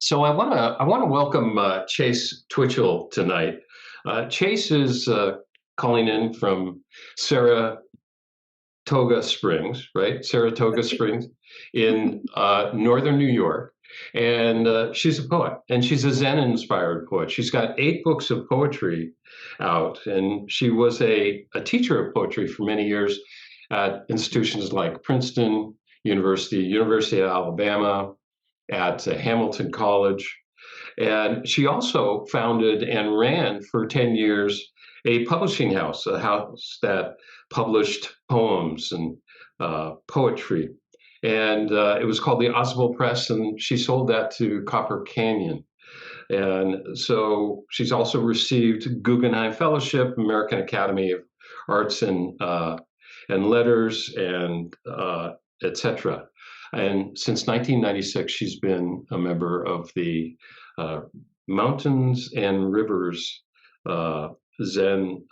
So I want to welcome Chase Twichell tonight. Chase is calling in from Saratoga Springs, right? Saratoga Springs in northern New York. And she's a poet, and she's a Zen-inspired poet. She's got 8 books of poetry out, and she was a teacher of poetry for many years at institutions like Princeton University, University of Alabama, at Hamilton College. And she also founded and ran for 10 years a publishing house, a house that published poems and poetry. And it was called the Oswald Press, and she sold that to Copper Canyon. And so she's also received Guggenheim Fellowship, American Academy of Arts and Letters, and etc. And since 1996, she's been a member of the Mountains and Rivers Zen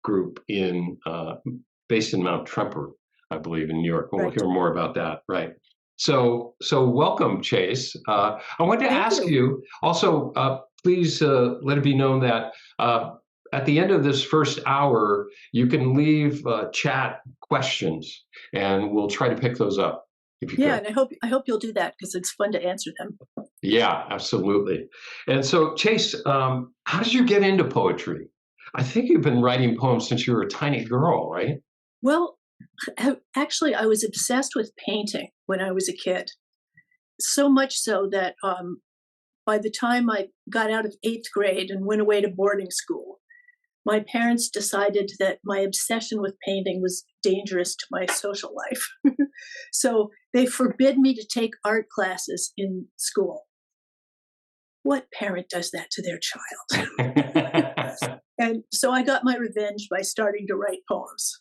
group based in Mount Tremper, I believe, in New York. We'll hear more about that, right? So welcome, Chase. I want to ask you also, please let it be known that at the end of this first hour, you can leave chat questions, and we'll try to pick those up. Yeah, and I hope you'll do that because it's fun to answer them. Yeah, absolutely. And so, Chase, how did you get into poetry? I think you've been writing poems since you were a tiny girl, right? Well, actually, I was obsessed with painting when I was a kid. So much so that by the time I got out of 8th grade and went away to boarding school, my parents decided that my obsession with painting was dangerous to my social life. So they forbid me to take art classes in school. What parent does that to their child? And so I got my revenge by starting to write poems.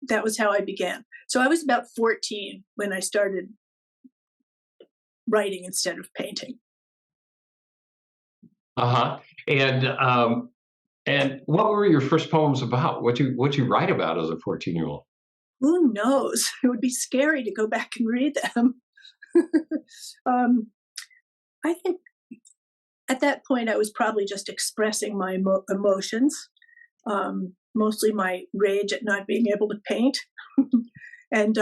That was how I began. So I was about 14 when I started writing instead of painting. Uh-huh. And what were your first poems about? What'd you write about as a 14-year-old? Who knows? It would be scary to go back and read them. I think at that point I was probably just expressing my emotions, mostly my rage at not being able to paint. And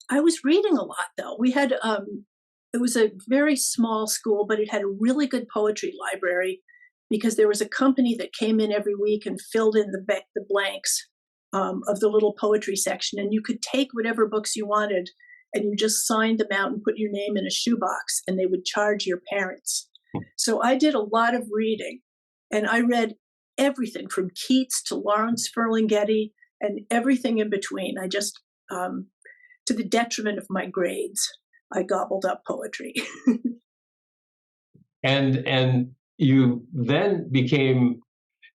I was reading a lot, though. We had it was a very small school, but it had a really good poetry library, because there was a company that came in every week and filled in the blanks of the little poetry section. And you could take whatever books you wanted and you just signed them out and put your name in a shoebox, and they would charge your parents. So I did a lot of reading, and I read everything from Keats to Lawrence Ferlinghetti and everything in between. I just, to the detriment of my grades, I gobbled up poetry. And you then became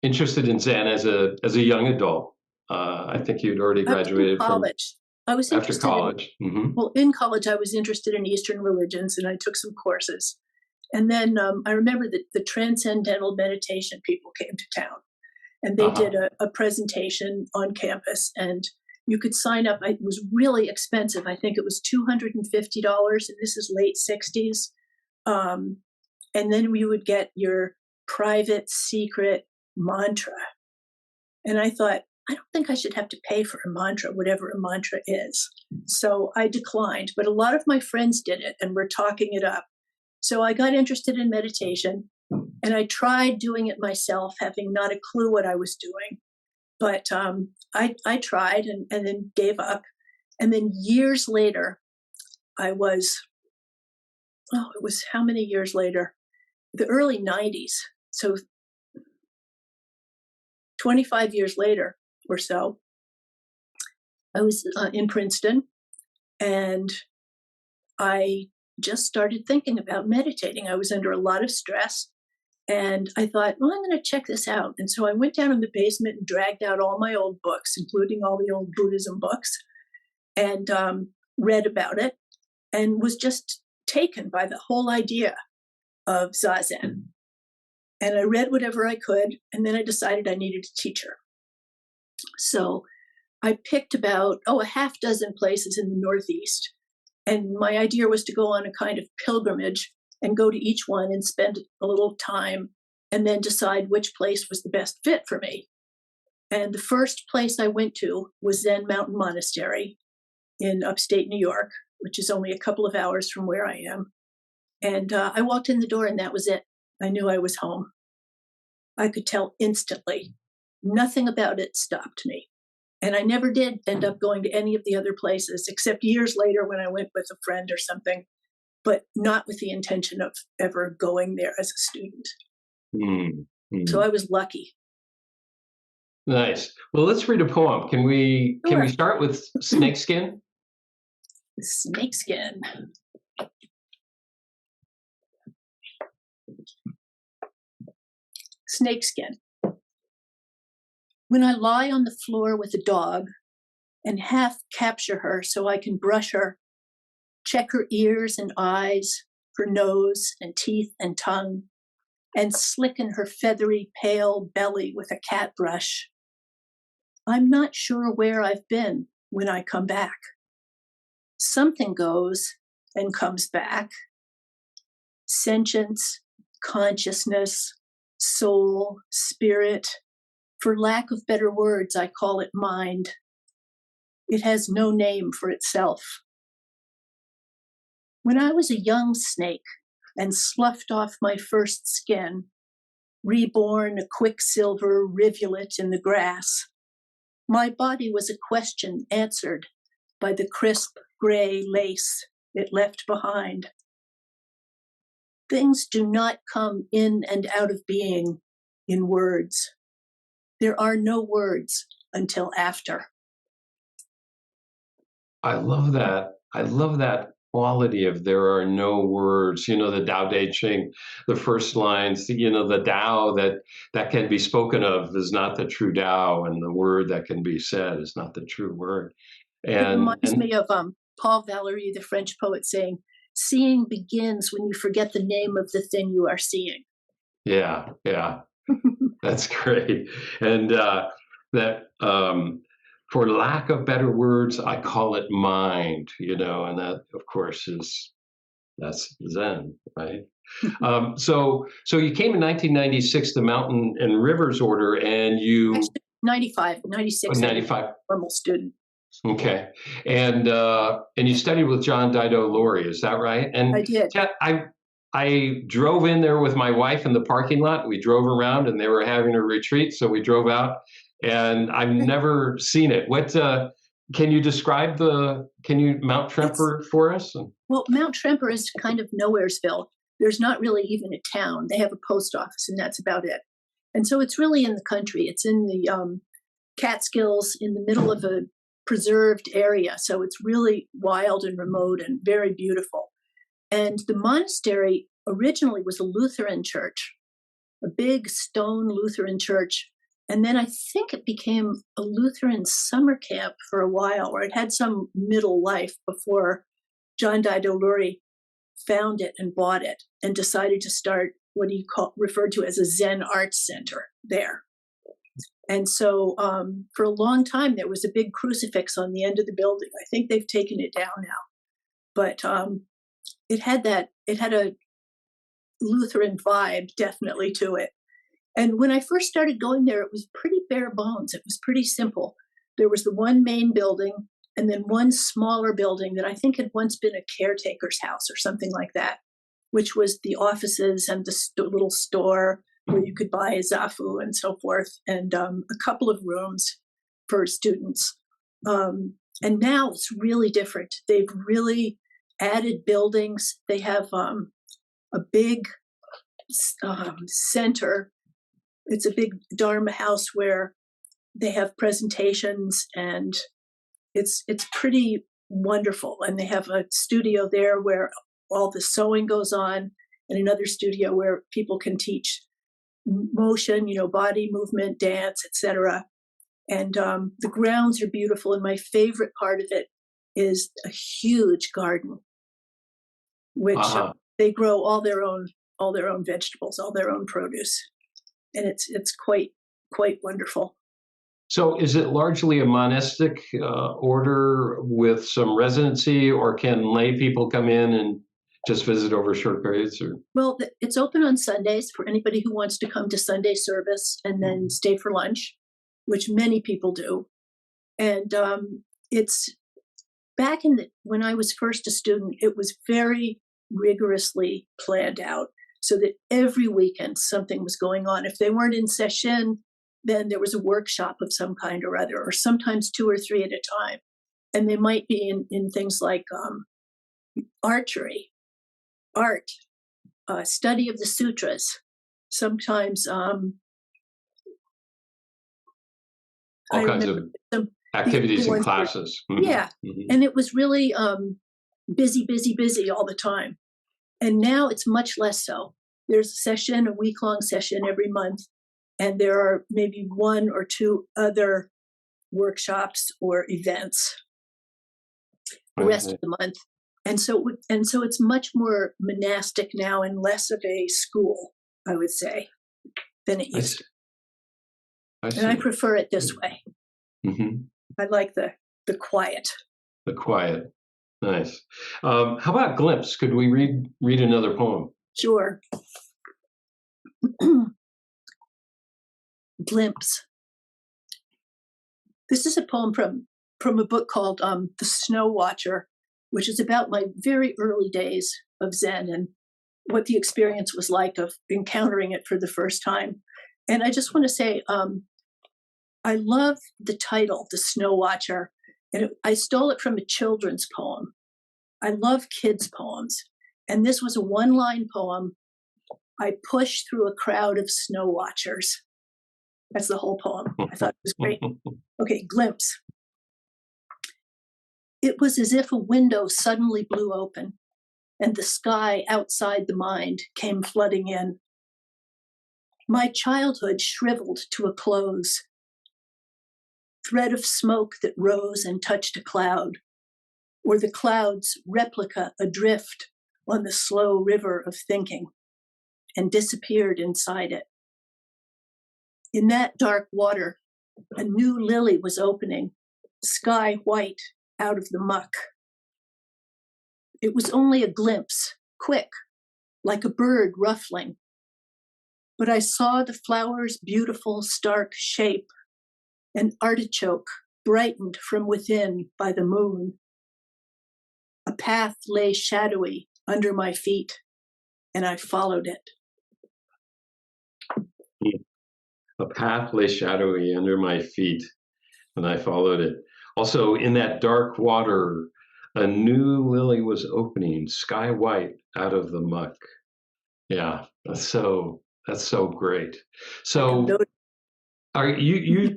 interested in Zen as a young adult. I think you'd already graduated from college. I was after college. Well, in college, I was interested in Eastern religions, and I took some courses. And then I remember that the transcendental meditation people came to town, and they did a presentation on campus, and you could sign up. It was really expensive. I think it was $250, and this is late 60s. And then we would get your private secret mantra. And I thought, I don't think I should have to pay for a mantra, whatever a mantra is. So I declined, but a lot of my friends did it and were talking it up. So I got interested in meditation, and I tried doing it myself, having not a clue what I was doing. But I tried and then gave up. And then years later, it was how many years later? The early 90s. So 25 years later or so, I was in Princeton, and I just started thinking about meditating. I was under a lot of stress, and I thought, well, I'm going to check this out. And so I went down in the basement and dragged out all my old books, including all the old Buddhism books, and read about it, and was just taken by the whole idea of Zazen. And I read whatever I could, and then I decided I needed a teacher. So I picked about, a half dozen places in the Northeast. And my idea was to go on a kind of pilgrimage and go to each one and spend a little time and then decide which place was the best fit for me. And the first place I went to was Zen Mountain Monastery in upstate New York, which is only a couple of hours from where I am. And I walked in the door and that was it. I knew I was home. I could tell instantly. Nothing about it stopped me. And I never did end up going to any of the other places, except years later when I went with a friend or something, but not with the intention of ever going there as a student. Mm-hmm. So I was lucky. Nice. Well, let's read a poem. Can we start with Snakeskin? Snakeskin. Snakeskin. When I lie on the floor with a dog and half capture her so I can brush her, check her ears and eyes, her nose and teeth and tongue, and slicken her feathery, pale belly with a cat brush, I'm not sure where I've been when I come back. Something goes and comes back. Sentience, consciousness, soul, spirit. For lack of better words, I call it mind. It has no name for itself. When I was a young snake and sloughed off my first skin, reborn a quicksilver rivulet in the grass, my body was a question answered by the crisp gray lace it left behind. Things do not come in and out of being in words. There are no words until after. I love that. I love that quality of there are no words. You know, the Tao Te Ching, the first lines, the Tao that can be spoken of is not the true Tao, and the word that can be said is not the true word. It reminds me of Paul Valéry, the French poet, saying, "Seeing begins when you forget the name of the thing you are seeing." Yeah, that's great. And for lack of better words, I call it mind, and that, of course, that's Zen, right? So you came in 1996, the Mountain and Rivers Order, and you... Actually, 95, 96. 95. Normal student. Okay. And you studied with John Daido Loori, is that right? And I did. I drove in there with my wife in the parking lot. We drove around and they were having a retreat. So we drove out and I've never seen it. Can you describe Mount Tremper for us? Well, Mount Tremper is kind of nowheresville. There's not really even a town. They have a post office and that's about it. And so it's really in the country. It's in the Catskills in the middle of a preserved area. So it's really wild and remote and very beautiful. And the monastery originally was a Lutheran church, a big stone Lutheran church. And then I think it became a Lutheran summer camp for a while, or it had some middle life before John Daido Loori found it and bought it and decided to start what he referred to as a Zen arts center there. And so for a long time, there was a big crucifix on the end of the building. I think they've taken it down now. But it had a Lutheran vibe definitely to it. And when I first started going there, it was pretty bare bones. It was pretty simple. There was the one main building and then one smaller building that I think had once been a caretaker's house or something like that, which was the offices and the little store where you could buy a zafu and so forth, and a couple of rooms for students. And now it's really different. They've really added buildings. They have a big center. It's a big Dharma house where they have presentations, and it's pretty wonderful. And they have a studio there where all the sewing goes on, and another studio where people can teach motion, body movement, dance, etc. And the grounds are beautiful. And my favorite part of it is a huge garden, which they grow all their own vegetables, all their own produce, and it's quite wonderful. So, is it largely a monastic order with some residency, or can lay people come in just visit over short periods? Or? Well, it's open on Sundays for anybody who wants to come to Sunday service and then stay for lunch, which many people do. And it's back when I was first a student, it was very rigorously planned out so that every weekend something was going on. If they weren't in session, then there was a workshop of some kind or other, or sometimes 2 or 3 at a time. And they might be in things like archery, art, study of the sutras, sometimes all kinds of activities and classes. Yeah. And it was really busy all the time. And now it's much less so. There's a session, a week-long session every month, and there are maybe 1 or 2 other workshops or events the rest of the month. And so it's much more monastic now and less of a school, I would say, than it used to. And I prefer it this way. I like the quiet. The quiet. Nice. How about Glimpse? Could we read another poem? Sure. Glimpse. This is a poem from a book called The Snow Watcher, which is about my very early days of Zen and what the experience was like of encountering it for the first time. And I just want to say, I love the title, The Snow Watcher, and I stole it from a children's poem. I love kids' poems, and this was a 1-line poem. I pushed through a crowd of snow watchers. That's the whole poem. I thought it was great. Okay, Glimpse. It was as if a window suddenly blew open, and the sky outside the mind came flooding in. My childhood shriveled to a close. Thread of smoke that rose and touched a cloud, or the cloud's replica adrift on the slow river of thinking, and disappeared inside it. In that dark water, a new lily was opening, sky white out of the muck. It was only a glimpse, quick, like a bird ruffling. But I saw the flower's beautiful, stark shape, an artichoke brightened from within by the moon. A path lay shadowy under my feet, and I followed it. A path lay shadowy under my feet, and I followed it. Also, in that dark water, a new lily was opening, sky white out of the muck. Yeah, that's so great. So, are you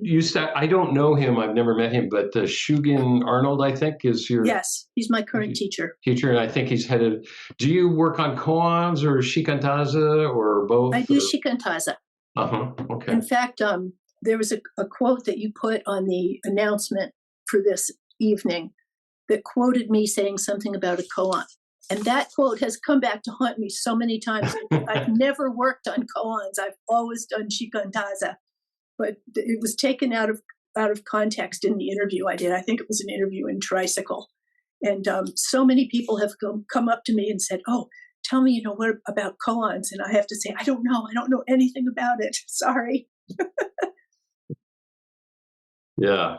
I don't know him. I've never met him, but Shugin Arnold, I think, is your yes. He's my current teacher. And I think he's headed. Do you work on koans or shikantaza or both? I do shikantaza. Okay. In fact, there was a quote that you put on the announcement for this evening that quoted me saying something about a koan. And that quote has come back to haunt me so many times. I've never worked on koans. I've always done shikantaza. But it was taken out of context in the interview I did. I think it was an interview in Tricycle. And so many people have come up to me and said, oh, tell me, what about koans? And I have to say, I don't know anything about it. Sorry. Yeah.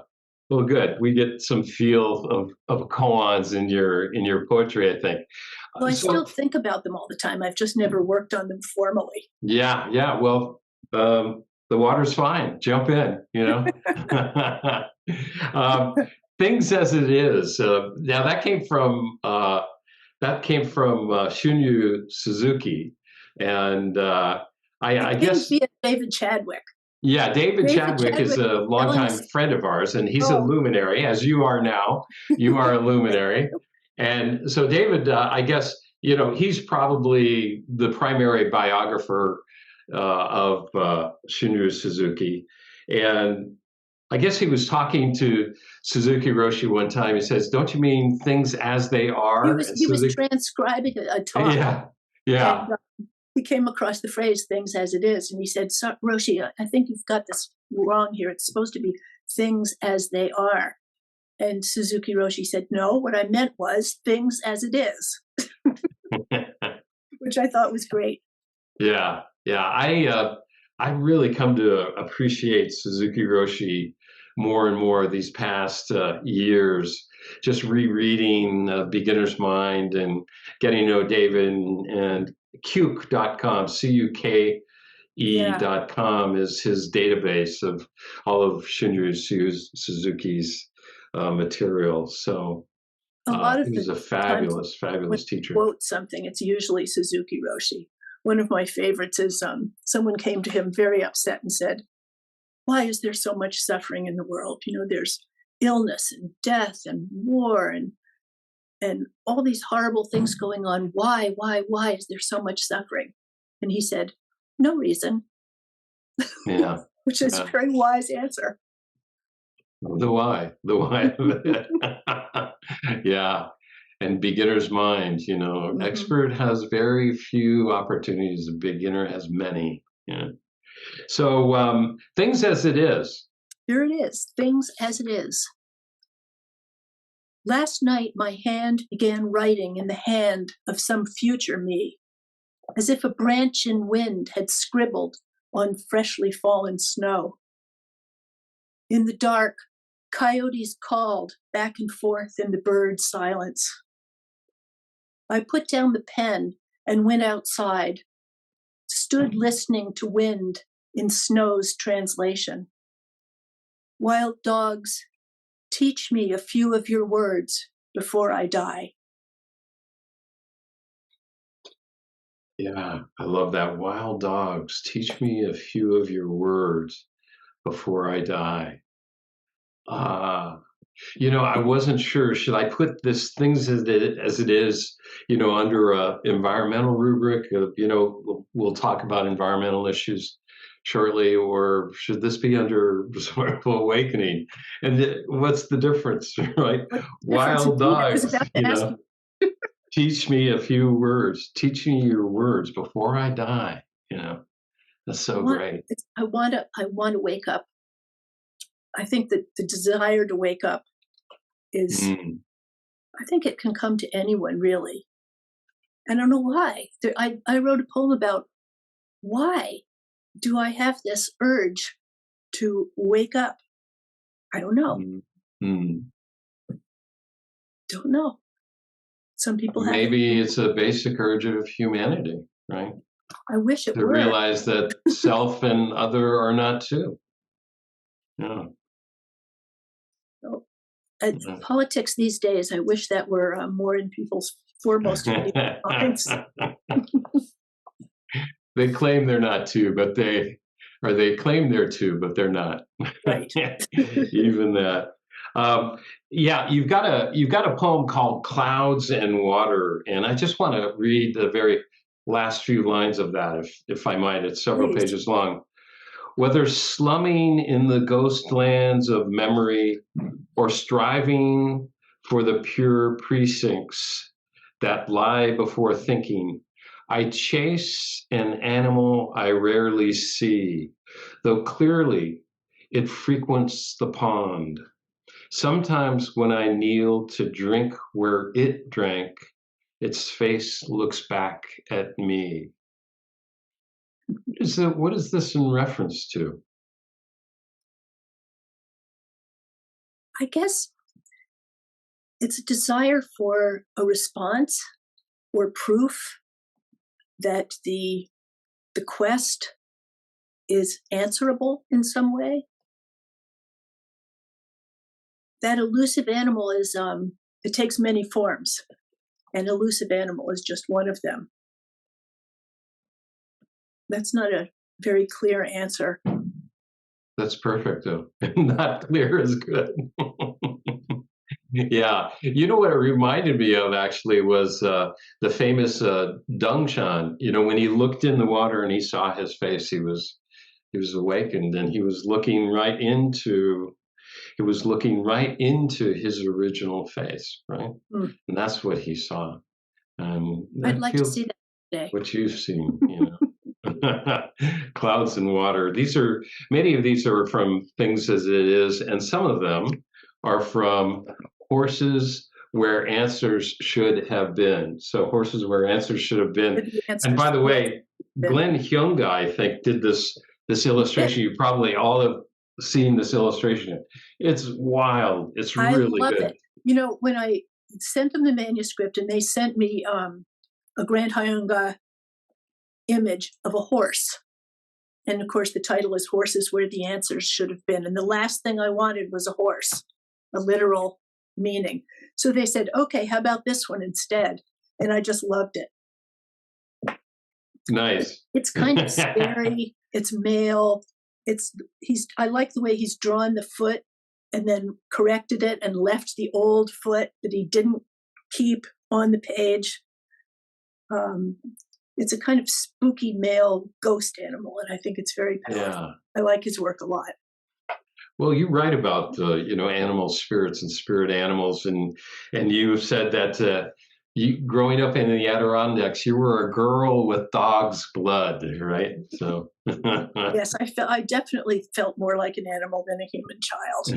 Well, good. We get some feel of koans in your poetry, I think. Well, I still think about them all the time. I've just never worked on them formally. Yeah. Well, the water's fine. Jump in, Things as it is. Now that came from Shunryu Suzuki, and I guess David Chadwick. Yeah, David Chadwick is a longtime friend of ours, and he's a luminary, as you are now. You are a luminary, and so David, I guess he's probably the primary biographer of Shunryu Suzuki, and I guess he was talking to Suzuki Roshi one time. He says, "Don't you mean things as they are?" He was transcribing a talk. Yeah. And, he came across the phrase "things as it is," and he said, "Roshi, I think you've got this wrong here. It's supposed to be things as they are." And Suzuki Roshi said, "No, what I meant was things as it is." which I thought was great. Yeah, yeah. I really come to appreciate Suzuki Roshi more and more these past years. Just rereading Beginner's Mind and getting to know David and Cuke.com, Yeah, CUKE.com is his database of all of Shinryu Suzuki's material. So a lot of he was the a times fabulous, when fabulous I teacher. quote something, it's usually Suzuki Roshi. One of my favorites is someone came to him very upset and said, "Why is there so much suffering in the world? There's illness and death and war and all these horrible things going on. Why is there so much suffering?" And he said, "No reason," Yeah. which is a Yeah. very wise answer. The why of it. Yeah. And beginner's mind, Mhm. expert has very few opportunities. A beginner has many. Yeah. So things as it is. Here it is, things as it is. Last night, my hand began writing in the hand of some future me, as if a branch in wind had scribbled on freshly fallen snow. In the dark, coyotes called back and forth in the bird silence. I put down the pen and went outside, stood listening to wind in snow's translation. Wild dogs, teach me a few of your words before I die. Yeah, I love that. Wild dogs, teach me a few of your words before I die. Ah, I wasn't sure. Should I put this things as it is, under a environmental rubric of, we'll talk about environmental issues shortly, or should this be under spiritual awakening? And what's the difference, right? What's the difference? Wild Indeed, I was dogs, about to ask you. teach me a few words. Teach me your words before I die. That's so great. I want to wake up. I think that the desire to wake up is, Mm, I think it can come to anyone really. I don't know why. I wrote a poem about why do I have this urge to wake up? I don't know. mm, mm. Don't know. Some people have it. Maybe it's a basic urge of humanity, right? I wish it To were. realize that self and other are not two. Yeah. So, Yeah. politics these days, I wish that were more in people's foremost in people's minds. They claim they're not two, but they claim they're two, but they're not. Right. Even that. Yeah, you've got a poem called "Clouds and Water," and I just want to read the very last few lines of that, if I might. It's several Please. pages long. Whether slumming in the ghost lands of memory or striving for the pure precincts that lie before thinking, I chase an animal I rarely see, though clearly it frequents the pond. Sometimes when I kneel to drink where it drank, its face looks back at me. What is this in reference to? I guess it's a desire for a response or proof that the quest is answerable in some way. That elusive animal is it takes many forms. An elusive animal is just one of them. That's not a very clear answer. That's perfect, though. Not clear is good. Yeah. You know what it reminded me of actually was the famous Dongshan. When he looked in the water and he saw his face, he was awakened and he was looking right into his original face, right? Mm. And that's what he saw. I'd That like to feels see that today. what you've seen. Clouds and water. Many of these are from things as it is, and some of them are from horses where answers should have been. So horses where answers should have been. The And by answers. the way, Glenn Hyunga, I think, did this illustration. You probably all have seen this illustration. It's wild. It's I really love good. it. You know, when I sent them the manuscript and they sent me a Grand Hyunga image of a horse. And of course, the title is Horses Where the Answers Should Have Been. And the last thing I wanted was a horse, a literal meaning. So they said, okay, how about this one instead? And I just loved it. Nice. It's kind of scary. It's male. I like the way he's drawn the foot and then corrected it and left the old foot that he didn't keep on the page. It's a kind of spooky male ghost animal, and I think it's very powerful. Yeah. I like his work a lot. Well, you write about animal spirits and spirit animals, and you said that you growing up in the Adirondacks, you were a girl with dog's blood, right? So yes, I definitely felt more like an animal than a human child.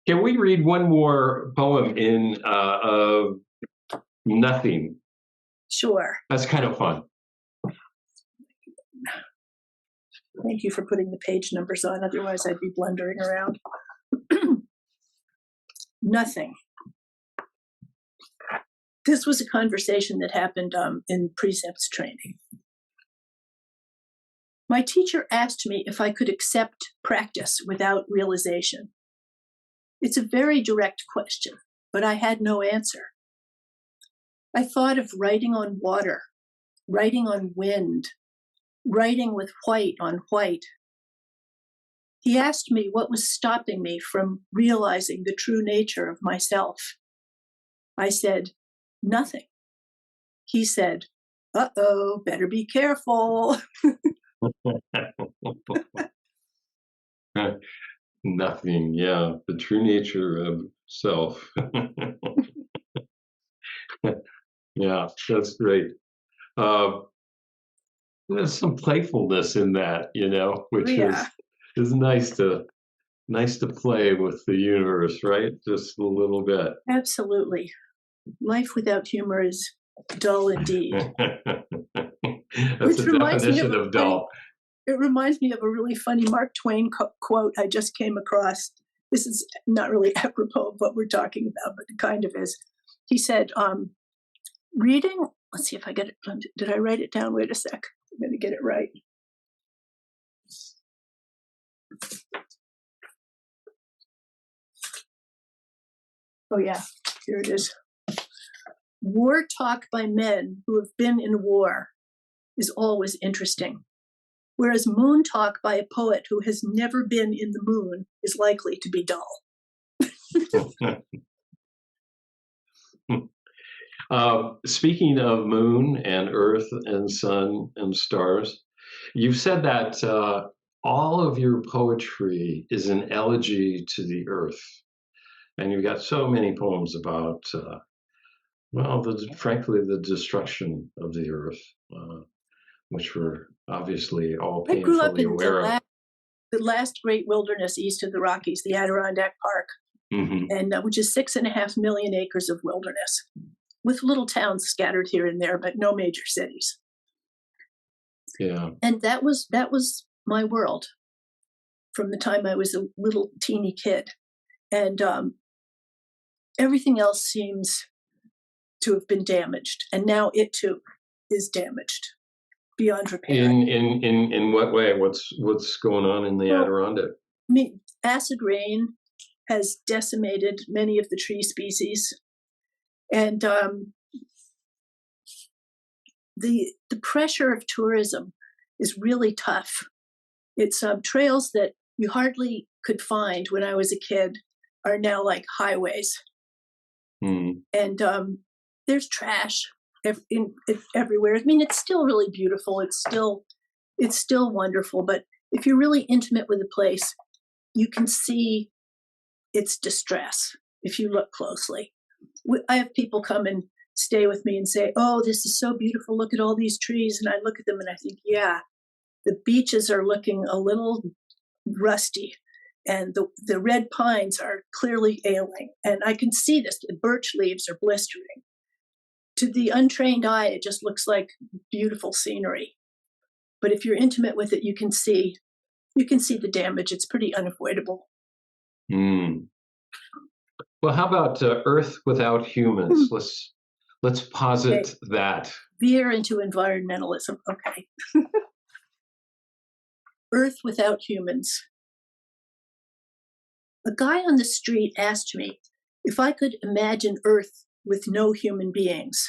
Can we read one more poem in Nothing? Sure. That's kind of fun. Thank you for putting the page numbers on. Otherwise, I'd be blundering around. Nothing. This was a conversation that happened in precepts training. My teacher asked me if I could accept practice without realization. It's a very direct question, but I had no answer. I thought of writing on water, writing on wind, writing with white on white. He asked me what was stopping me from realizing the true nature of myself. I said, nothing. He said, uh-oh, better be careful. Nothing, yeah, the true nature of self. Yeah, that's great. There's some playfulness in that, which is nice to play with the universe, right? Just a little bit. Absolutely. Life without humor is dull indeed. That's the definition of dull. It reminds me of a really funny Mark Twain quote I just came across. This is not really apropos of what we're talking about, but it kind of is. He said, reading, let's see if I get it. Did I write it down? Wait a sec. I'm going to get it right. Oh, yeah, here it is. War talk by men who have been in war is always interesting, whereas moon talk by a poet who has never been in the moon is likely to be dull. Speaking of moon and earth and sun and stars, you've said that all of your poetry is an elegy to the earth. And you've got so many poems about, frankly, the destruction of the earth, which we're obviously all painfully aware of. The last great wilderness east of the Rockies, the Adirondack Park, and which is 6.5 million acres of wilderness, with little towns scattered here and there, but no major cities. Yeah. And that was my world from the time I was a little teeny kid. And everything else seems to have been damaged. And now it too is damaged beyond repair. In what way? What's going on in the Adirondack? I mean, acid rain has decimated many of the tree species. And the pressure of tourism is really tough. It's trails that you hardly could find when I was a kid are now like highways. And there's trash everywhere. I mean, it's still really beautiful. It's still wonderful. But if you're really intimate with a place, you can see its distress if you look closely. I have people come and stay with me and say, oh, this is so beautiful. Look at all these trees. And I look at them and I think, yeah, the beaches are looking a little rusty and the red pines are clearly ailing. And I can see this, the birch leaves are blistering. To the untrained eye, it just looks like beautiful scenery. But if you're intimate with it, you can see the damage. It's pretty unavoidable. Mm. Well, how about Earth without humans? Let's posit that. Veer into environmentalism. Okay. Earth without humans. A guy on the street asked me if I could imagine Earth with no human beings.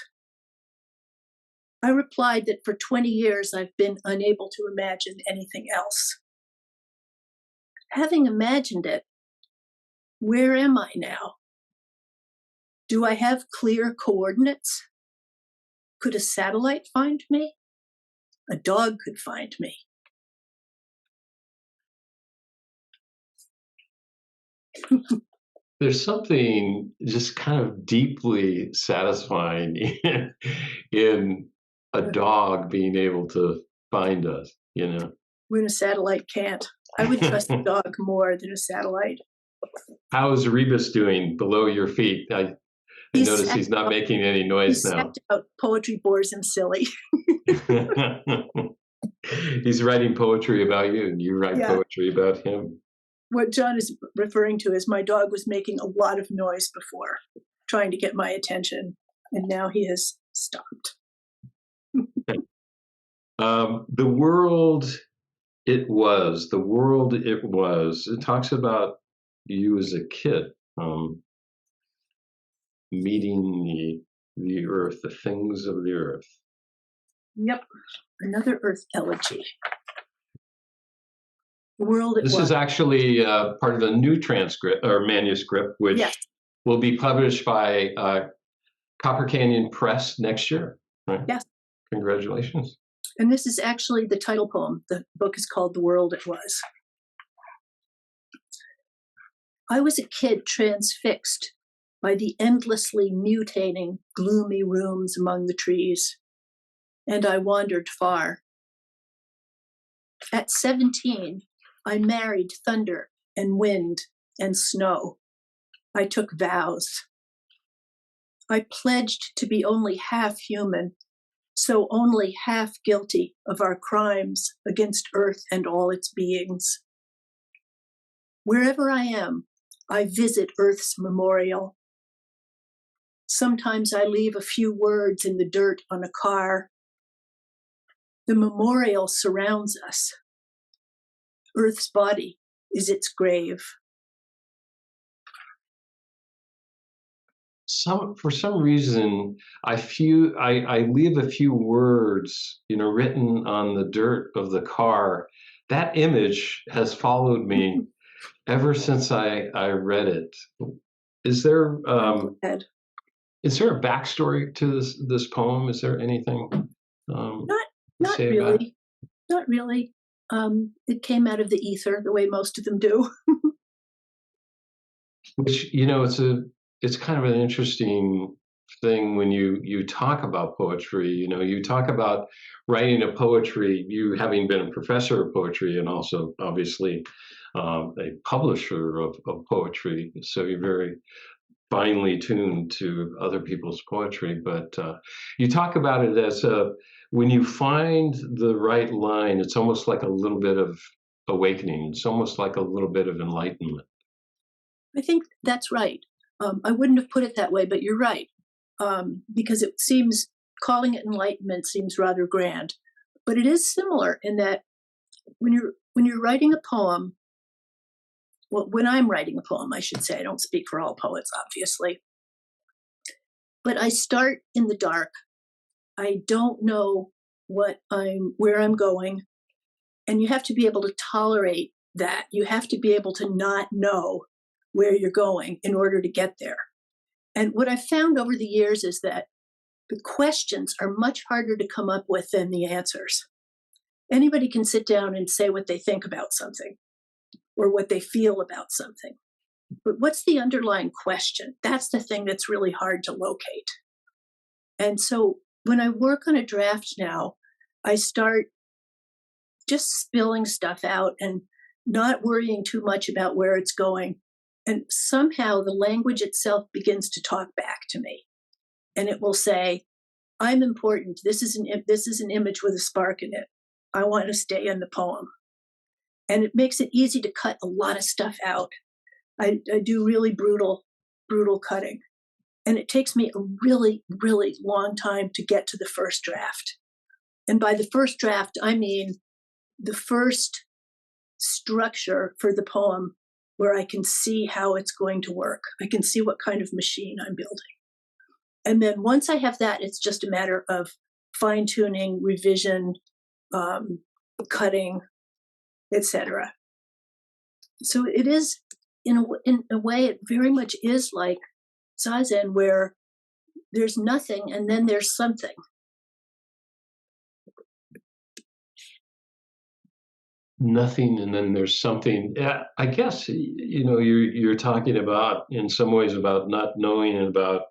I replied that for 20 years I've been unable to imagine anything else. Having imagined it, where am I now? Do I have clear coordinates? Could a satellite find me? A dog could find me. There's something just kind of deeply satisfying in a dog being able to find us, you know. When a satellite can't. I would trust a dog more than a satellite. How is Rebus doing below your feet? I notice he's not making any noise now. Out. Poetry bores him silly. He's writing poetry about you, and you write poetry about him. What John is referring to is my dog was making a lot of noise before, trying to get my attention, and now he has stopped. The world it was. It talks about you as a kid, meeting the earth, the things of the earth. Yep, another Earth elegy. The world it this was. Is actually part of a new transcript or manuscript, which will be published by Copper Canyon Press next year, right? Yes. Congratulations. And this is actually the title poem. The book is called The World It Was. I was a kid transfixed by the endlessly mutating, gloomy rooms among the trees, and I wandered far. At 17, I married thunder and wind and snow. I took vows. I pledged to be only half human, so only half guilty of our crimes against Earth and all its beings. Wherever I am, I visit Earth's memorial. Sometimes I leave a few words in the dirt on a car. The memorial surrounds us. Earth's body is its grave. For some reason, I leave a few words, written on the dirt of the car. That image has followed me ever since I read it. Is there a backstory to this poem? Is there anything? Not really. Not really. It came out of the ether, the way most of them do. Which it's kind of an interesting thing when you talk about poetry. You talk about writing a poetry, you having been a professor of poetry and also obviously a publisher of poetry. So you're very finely tuned to other people's poetry. But you talk about it as when you find the right line, it's almost like a little bit of awakening. It's almost like a little bit of enlightenment. I think that's right. I wouldn't have put it that way, but you're right. Because it seems, calling it enlightenment seems rather grand. But it is similar in that when you're writing a poem, well, when I'm writing a poem, I should say, I don't speak for all poets, obviously. But I start in the dark. I don't know where I'm going. And you have to be able to tolerate that. You have to be able to not know where you're going in order to get there. And what I've found over the years is that the questions are much harder to come up with than the answers. Anybody can sit down and say what they think about something or what they feel about something. But what's the underlying question? That's the thing that's really hard to locate. And so when I work on a draft now, I start just spilling stuff out and not worrying too much about where it's going. And somehow the language itself begins to talk back to me. And it will say, I'm important. This is an image with a spark in it. I want to stay in the poem. And it makes it easy to cut a lot of stuff out. I do really brutal cutting. And it takes me a really, really long time to get to the first draft. And by the first draft, I mean the first structure for the poem where I can see how it's going to work. I can see what kind of machine I'm building. And then once I have that, it's just a matter of fine-tuning, revision, cutting, etc. So it is, in a way, it very much is like Zazen, where there's nothing and then there's something. Nothing and then there's something. Yeah, I guess, you're talking about, in some ways, about not knowing, and about,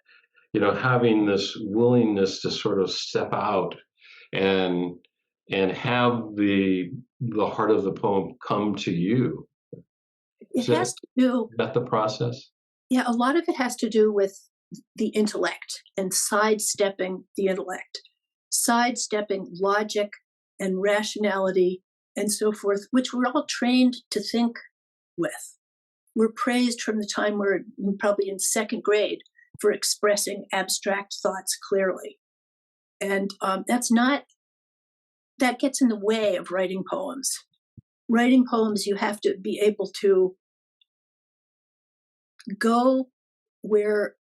having this willingness to sort of step out and have the heart of the poem come to you. It has to do. Is that the process? Yeah, a lot of it has to do with the intellect and sidestepping the intellect, sidestepping logic and rationality and so forth, which we're all trained to think with. We're praised from the time we're probably in second grade for expressing abstract thoughts clearly. And that gets in the way of writing poems. Writing poems, you have to be able to go where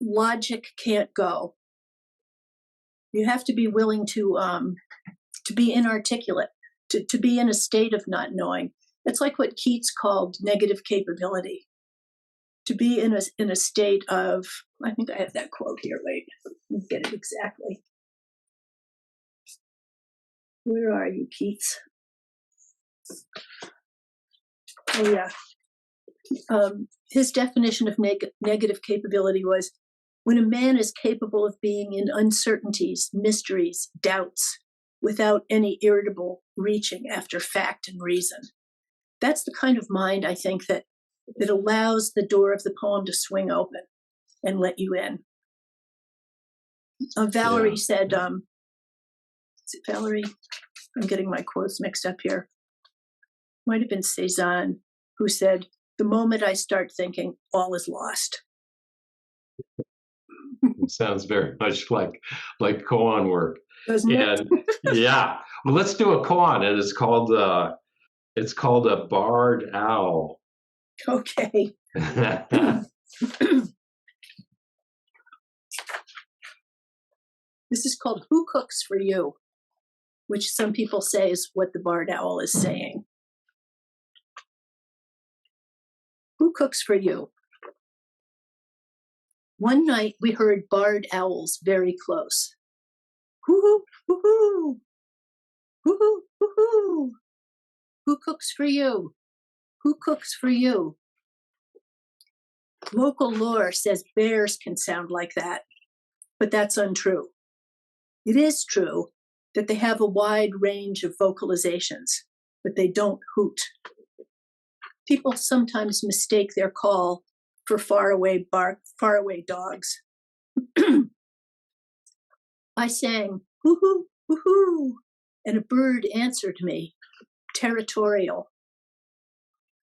logic can't go. You have to be willing to be inarticulate, to be in a state of not knowing. It's like what Keats called negative capability. To be in a state of, I think I have that quote here. Wait, let me get it exactly. Where are you, Keats? Oh yeah. His definition of negative capability was when a man is capable of being in uncertainties, mysteries, doubts, without any irritable reaching after fact and reason. That's the kind of mind, I think, that allows the door of the poem to swing open and let you in. Valerie said, is it Valerie? I'm getting my quotes mixed up here. Might have been Cézanne, who said, the moment I start thinking, all is lost. It sounds very much like koan work. Doesn't it? Yeah. Well, let's do a koan, and it's called a barred owl. Okay. This is called Who Cooks for You, which some people say is what the barred owl is saying. Who cooks for you? One night we heard barred owls very close. Hoo-hoo, hoo-hoo, hoo-hoo, hoo-hoo. Who cooks for you? Who cooks for you? Local lore says bears can sound like that, but that's untrue. It is true that they have a wide range of vocalizations, but they don't hoot. People sometimes mistake their call for faraway dogs. I sang, hoo-hoo, hoo-hoo, and a bird answered me, territorial.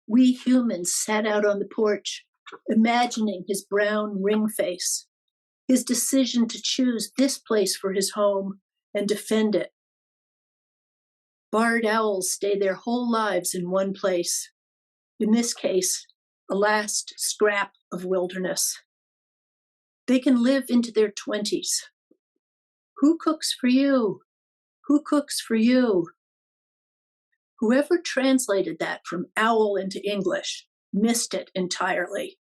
We humans sat out on the porch, imagining his brown ring face, his decision to choose this place for his home and defend it. Barred owls stay their whole lives in one place. In this case, a last scrap of wilderness. They can live into their 20s. Who cooks for you? Who cooks for you? Whoever translated that from owl into English missed it entirely.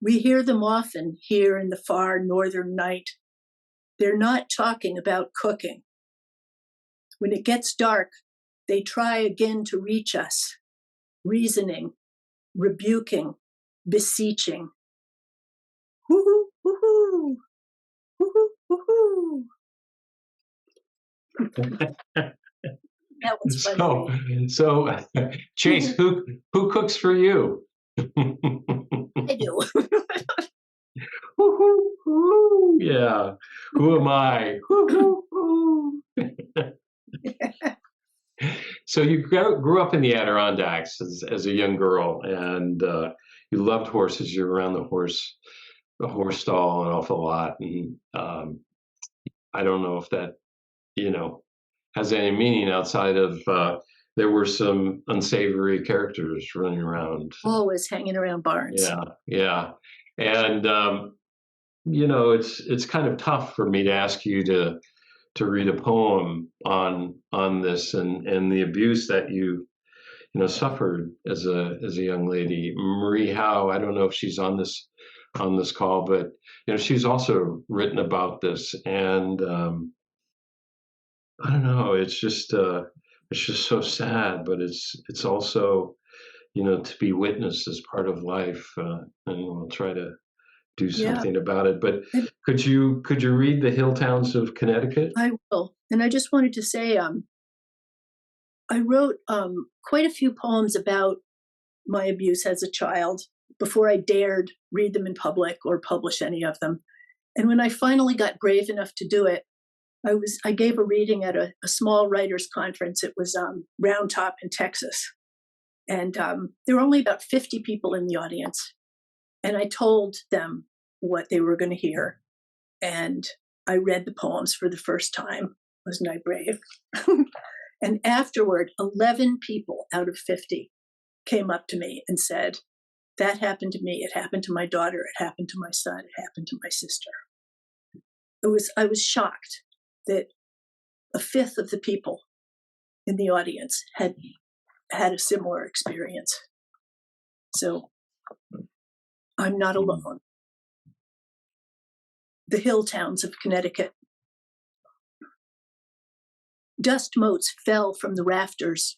We hear them often here in the far northern night. They're not talking about cooking. When it gets dark, they try again to reach us, reasoning, rebuking, beseeching. Woo-hoo, woo-hoo, woo-hoo, woo-hoo. That was funny. So, Chase, who cooks for you? I do. Yeah. Who am I? So you grew up in the Adirondacks as a young girl, and you loved horses. You were around the horse stall an awful lot, and I don't know if that has any meaning outside of there were some unsavory characters running around. Always hanging around barns. Yeah, and it's kind of tough for me to ask you to read a poem on this and the abuse that you suffered as a young lady. Marie Howe, I don't know if she's on this call, but she's also written about this, and I don't know. It's just so sad, but it's also to be witnessed as part of life, and we'll try to do something about it. But could you read The Hill Towns of Connecticut? I will. And I just wanted to say, I wrote quite a few poems about my abuse as a child before I dared read them in public or publish any of them. And when I finally got brave enough to do it, I gave a reading at a small writers' conference. It was Round Top in Texas. And there were only about 50 people in the audience. And I told them what they were going to hear. And I read the poems for the first time. Wasn't I brave? And afterward, 11 people out of 50 came up to me and said, that happened to me. It happened to my daughter. It happened to my son. It happened to my sister. I was shocked that a fifth of the people in the audience had a similar experience. So I'm not alone. The hill towns of Connecticut. Dust motes fell from the rafters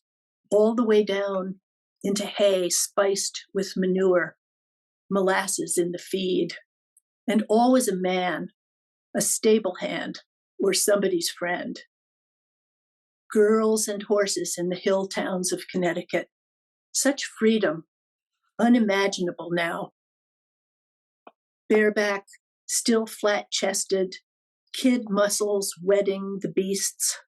all the way down into hay spiced with manure, molasses in the feed, and always a man, a stable hand, or somebody's friend. Girls and horses in the hill towns of Connecticut. Such freedom, unimaginable now. Bareback, still flat-chested, kid muscles wetting the beasts.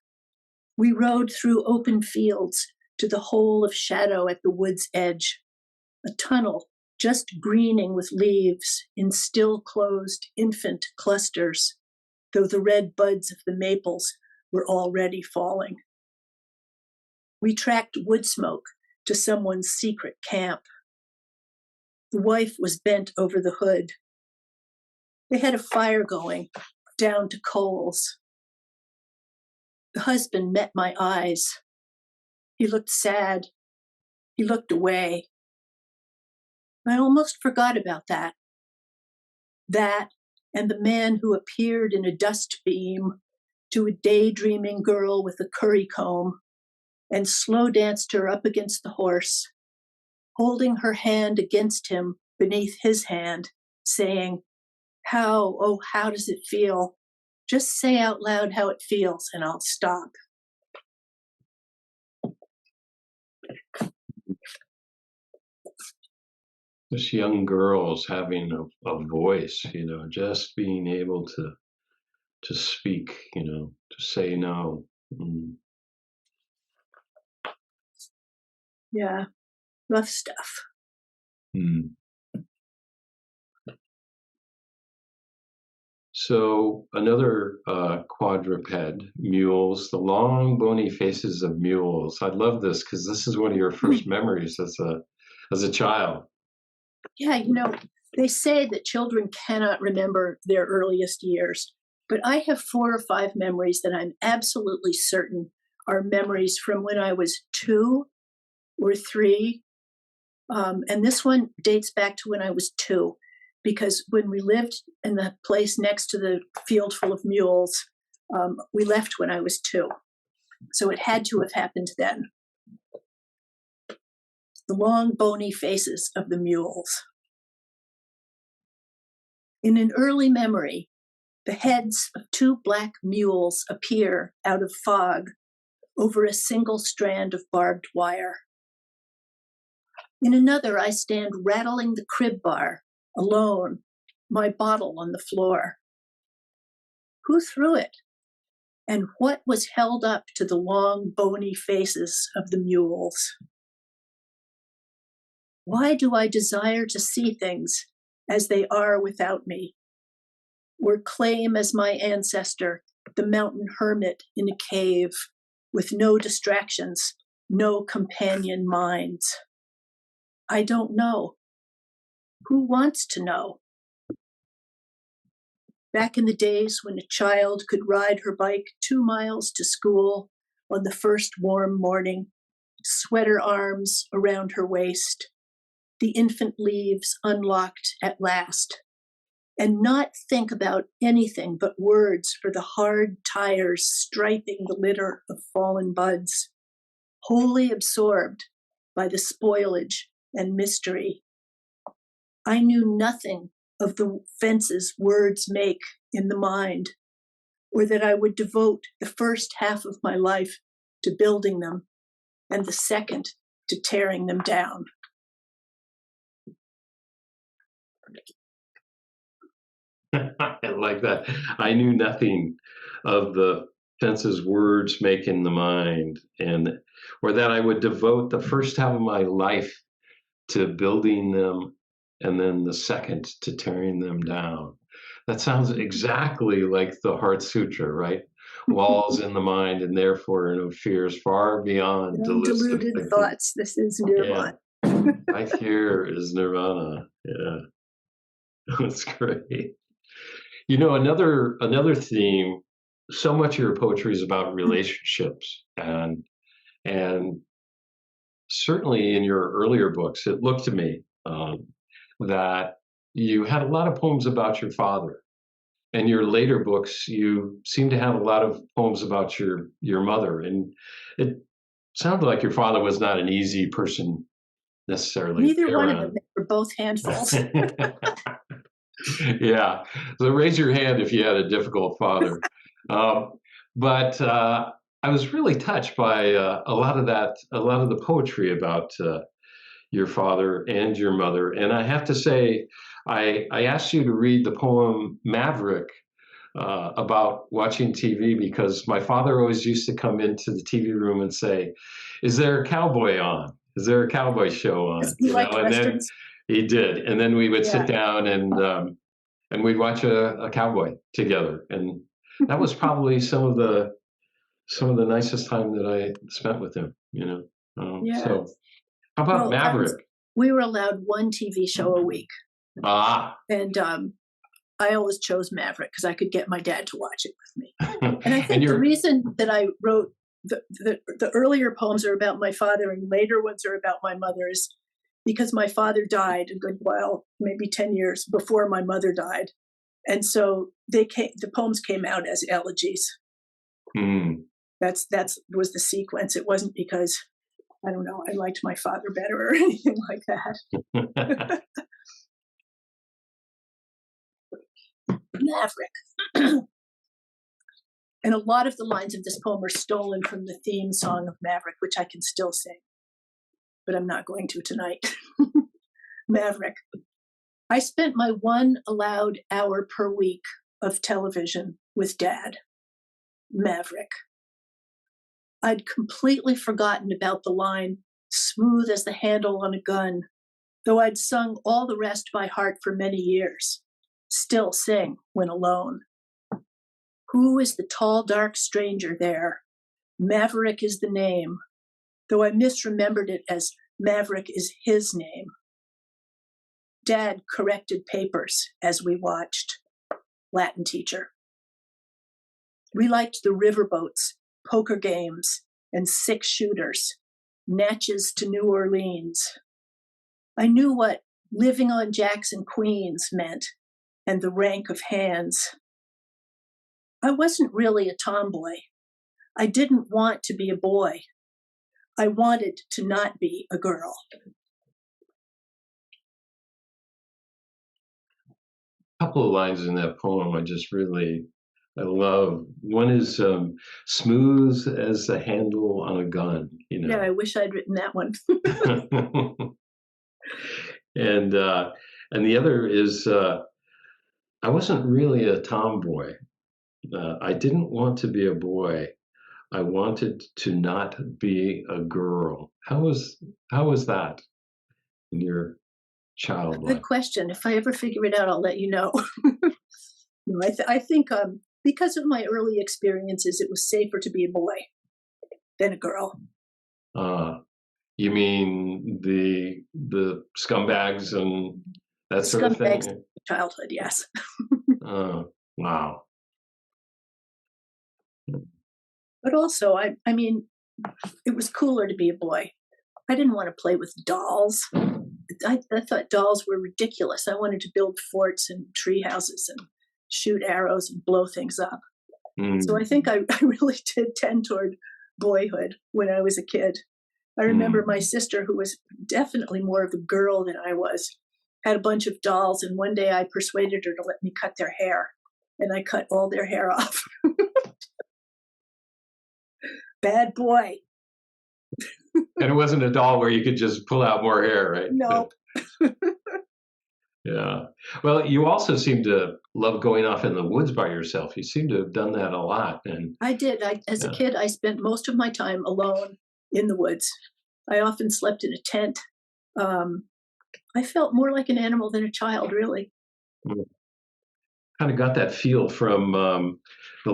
We rode through open fields to the hole of shadow at the wood's edge, a tunnel just greening with leaves in still closed infant clusters, though the red buds of the maples were already falling. We tracked wood smoke to someone's secret camp. The wife was bent over the hood. They had a fire going down to coals. The husband met my eyes. He looked sad. He looked away. I almost forgot about that. That and the man who appeared in a dust beam to a daydreaming girl with a curry comb and slow danced her up against the horse, holding her hand against him beneath his hand, saying, how does it feel? Just say out loud how it feels and I'll stop. This young girls having a voice, just being able to speak, to say no. Yeah, rough stuff. So another quadruped, mules, the long bony faces of mules. I love this because this is one of your first memories as a child. Yeah, they say that children cannot remember their earliest years, but I have 4 or 5 memories that I'm absolutely certain are memories from when I was 2 or 3. And this one dates back to when I was 2, because when we lived in the place next to the field full of mules, we left when I was 2. So it had to have happened then. The long, bony faces of the mules. In an early memory, the heads of 2 black mules appear out of fog, over a single strand of barbed wire. In another, I stand rattling the crib bar, alone, my bottle on the floor. Who threw it? And what was held up to the long, bony faces of the mules? Why do I desire to see things as they are without me, or claim as my ancestor the mountain hermit in a cave with no distractions, no companion minds? I don't know. Who wants to know? Back in the days when a child could ride her bike 2 miles to school on the first warm morning, sweater arms around her waist, the infant leaves unlocked at last, and not think about anything but words for the hard tires striping the litter of fallen buds, wholly absorbed by the spoilage and mystery. I knew nothing of the fences words make in the mind, or that I would devote the first half of my life to building them and the second to tearing them down. I like that. I knew nothing of the fences words make in the mind, or that I would devote the first half of my life to building them and then the second to tearing them down. That sounds exactly like the Heart Sutra, right? Walls in the mind, and therefore no fears far beyond Undiluted thoughts. This is nirvana. Yeah. Right here is nirvana. Yeah, that's great. You know, another theme. So much of your poetry is about relationships, and certainly in your earlier books, it looked to me that you had a lot of poems about your father. And your later books, you seem to have a lot of poems about your mother. And it sounded like your father was not an easy person necessarily. Neither one of them. They were both handfuls. Yeah. So raise your hand if you had a difficult father. But I was really touched by a lot of the poetry about your father and your mother. And I have to say, I asked you to read the poem Maverick about watching TV, because my father always used to come into the TV room and say, "Is there a cowboy on? Is there a cowboy show on?" He liked then he did, and then we would sit down and we'd watch a cowboy together, and that was probably some of the nicest time that I spent with him. So how about Maverick? We were allowed one TV show a week. And I always chose Maverick because I could get my dad to watch it with me. And I think the reason that I wrote the earlier poems are about my father and later ones are about my mother is because my father died a good while, maybe 10 years before my mother died. And so the poems came out as elegies. That's was the sequence. It wasn't because, I don't know, I liked my father better or anything like that. Maverick. And a lot of the lines of this poem are stolen from the theme song of Maverick, which I can still sing, but I'm not going to tonight. Maverick. I spent my one allowed hour per week of television with Dad. Maverick. I'd completely forgotten about the line, smooth as the handle on a gun, though I'd sung all the rest by heart for many years. Still sing when alone. Who is the tall, dark stranger there? Maverick is the name, though I misremembered it as Maverick is his name. Dad corrected papers as we watched. Latin teacher. We liked the riverboats, poker games, and 6-shooters, Natchez to New Orleans. I knew what living on Jackson, Queens meant, and the rank of hands. I wasn't really a tomboy. I didn't want to be a boy. I wanted to not be a girl. A couple of lines in that poem I just really I love one is smooth as the handle on a gun, Yeah, I wish I'd written that one. and the other is I wasn't really a tomboy. I didn't want to be a boy. I wanted to not be a girl. How was that in your child Good life? question. If I ever figure it out, I'll let you know. No, I think because of my early experiences, it was safer to be a boy than a girl. Uh, you mean the scumbags and that sort of Scumbags thing? childhood, yes. Wow. But also, I mean, it was cooler to be a boy. I didn't want to play with dolls. I thought dolls were ridiculous. I wanted to build forts and tree houses and shoot arrows and blow things up. So I Mm, think I really did tend toward boyhood when I was a kid. I remember mm. my sister, who was definitely more of a girl than I was, had a bunch of dolls, and one day I persuaded her to let me cut their hair, and I cut all their hair off. Bad boy. And it wasn't a doll where you could just pull out more hair, right? No. Yeah. Well, you also seem to love going off in the woods by yourself. You seem to have done that a lot. And I did. As a yeah. kid, I spent most of my time alone in the woods. I often slept in a tent. Um, I felt more like an animal than a child, really. Kind of got that feel from the the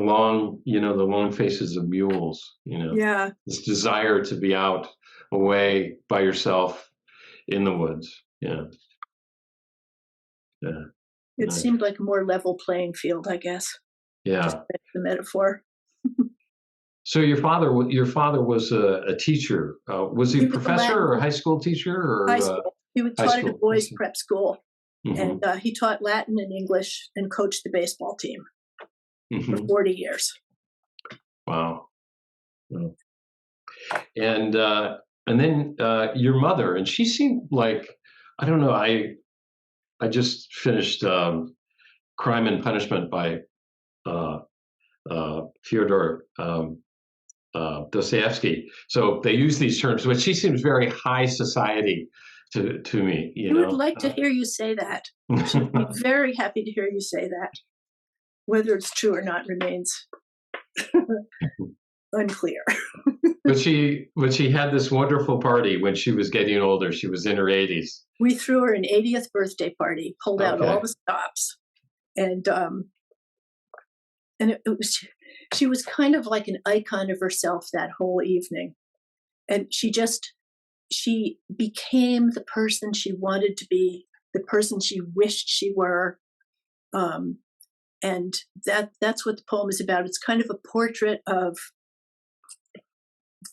long faces of mules, Yeah, this desire to be out away by yourself in the woods. Yeah. Yeah. it Nice. seemed like a more level playing field, I guess. Just Yeah. the metaphor. So your father was a teacher. Was he He a was a professor Latin or a high school teacher high or school. He high taught at a school? boys' prep school, Hmm. and he taught Latin and English and coached the baseball team for Hmm. 40 years. Wow. Wow. And then your mother, and she seemed like, I don't know. I just finished Crime and Punishment by uh, Fyodor Dostoevsky. So they use these terms, but she seems very high society to me. She would like to hear you say that. She'd be very happy to hear you say that. Whether it's true or not remains unclear. But she had this wonderful party when she was getting older. She was in her 80s. We threw her an 80th birthday party, pulled out all Okay. the stops, and it was she was kind of like an icon of herself that whole evening, and she became the person she wanted to be, the person she wished she were, and that's what the poem is about. It's kind of a portrait of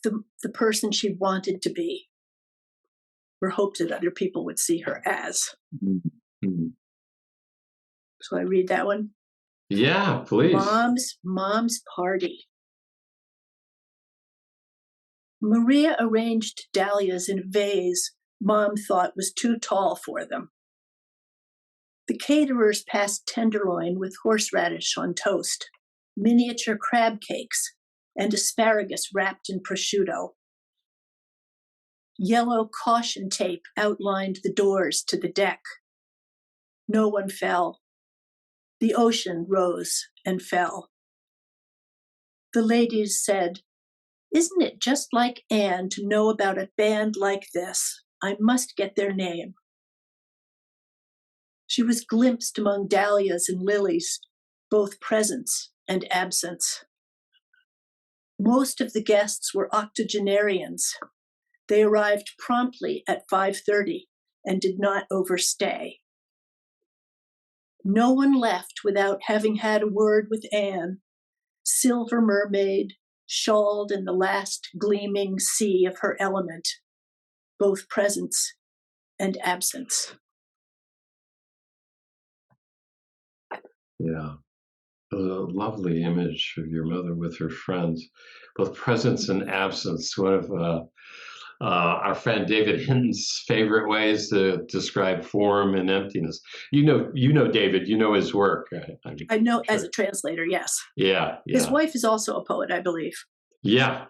the person she wanted to be, or hoped that other people would see her as. Mhm. So I read that one. Yeah, please. Mom's party. Maria arranged dahlias in a vase Mom thought was too tall for them. The caterers passed tenderloin with horseradish on toast, miniature crab cakes, and asparagus wrapped in prosciutto. Yellow caution tape outlined the doors to the deck. No one fell. The ocean rose and fell. The ladies said, "Isn't it just like Anne to know about a band like this? I must get their name." She was glimpsed among dahlias and lilies, both presence and absence. Most of the guests were octogenarians. They arrived promptly at 5:30 and did not overstay. No one left without having had a word with Anne, silver mermaid, shawled in the last gleaming sea of her element, both presence and absence. Yeah. A lovely image of your mother with her friends, both presence and absence. One of our friend David Hinton's favorite ways to describe form and emptiness. You know David. You know his work. I know Sure. as a translator, yes. Yeah, His yeah, wife is also a poet, I believe. yeah.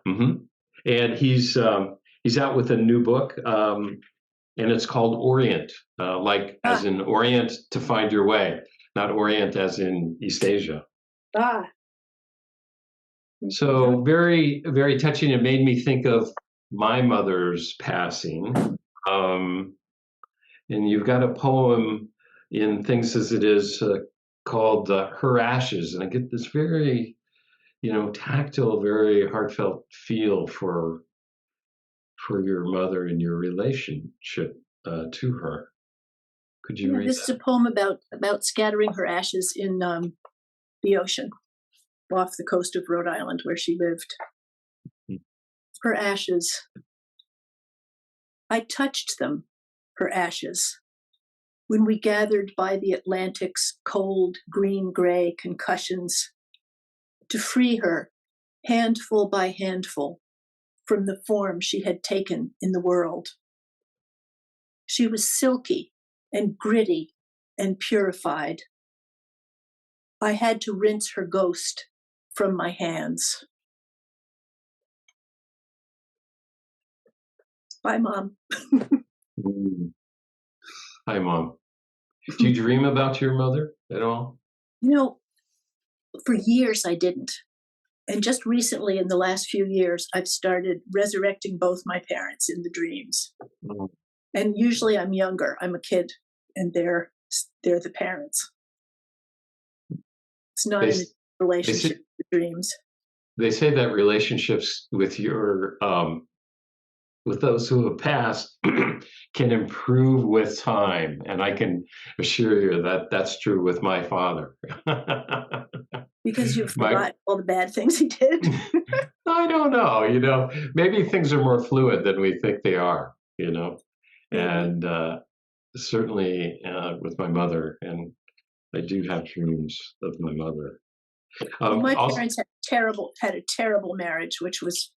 And he's out with a new book, and it's called Orient, like as in Orient to find your way, not Orient as in East Asia. Ah. So very, very touching. It made me think of my mother's passing. Um, and you've got a poem in Things as It Is called Her Ashes. And I get this very, tactile, very heartfelt feel for your mother and your relationship to her. Could you read This is that? a poem about scattering her ashes in the ocean off the coast of Rhode Island where she lived. Her ashes. I touched them, her ashes, when we gathered by the Atlantic's cold green-gray concussions to free her, handful by handful, from the form she had taken in the world. She was silky and gritty and purified. I had to rinse her ghost from my hands. Bye, Mom. Hi, Mom. Do you dream about your mother at all? For years I didn't. And just recently, in the last few years, I've started resurrecting both my parents in the dreams. Mm. And usually I'm younger. I'm a kid, and they're the parents. It's not in a relationship with the dreams. They say that relationships with with those who have passed can improve with time, and I can assure you that that's true with my father. Because you've forgotten all the bad things he did. I don't know. Maybe things are more fluid than we think they are. And certainly with my mother, and I do have dreams of my mother. My parents had a terrible marriage, which was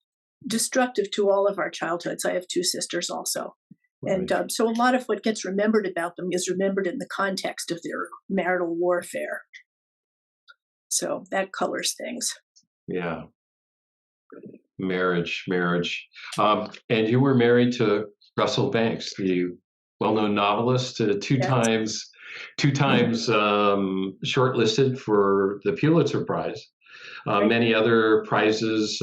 destructive to all of our childhoods. I have two sisters also. Right. And so a lot of what gets remembered about them is remembered in the context of their marital warfare. So that colors things. Yeah. Marriage. And you were married to Russell Banks, the well-known novelist, two times shortlisted for the Pulitzer Prize, right. Many other prizes.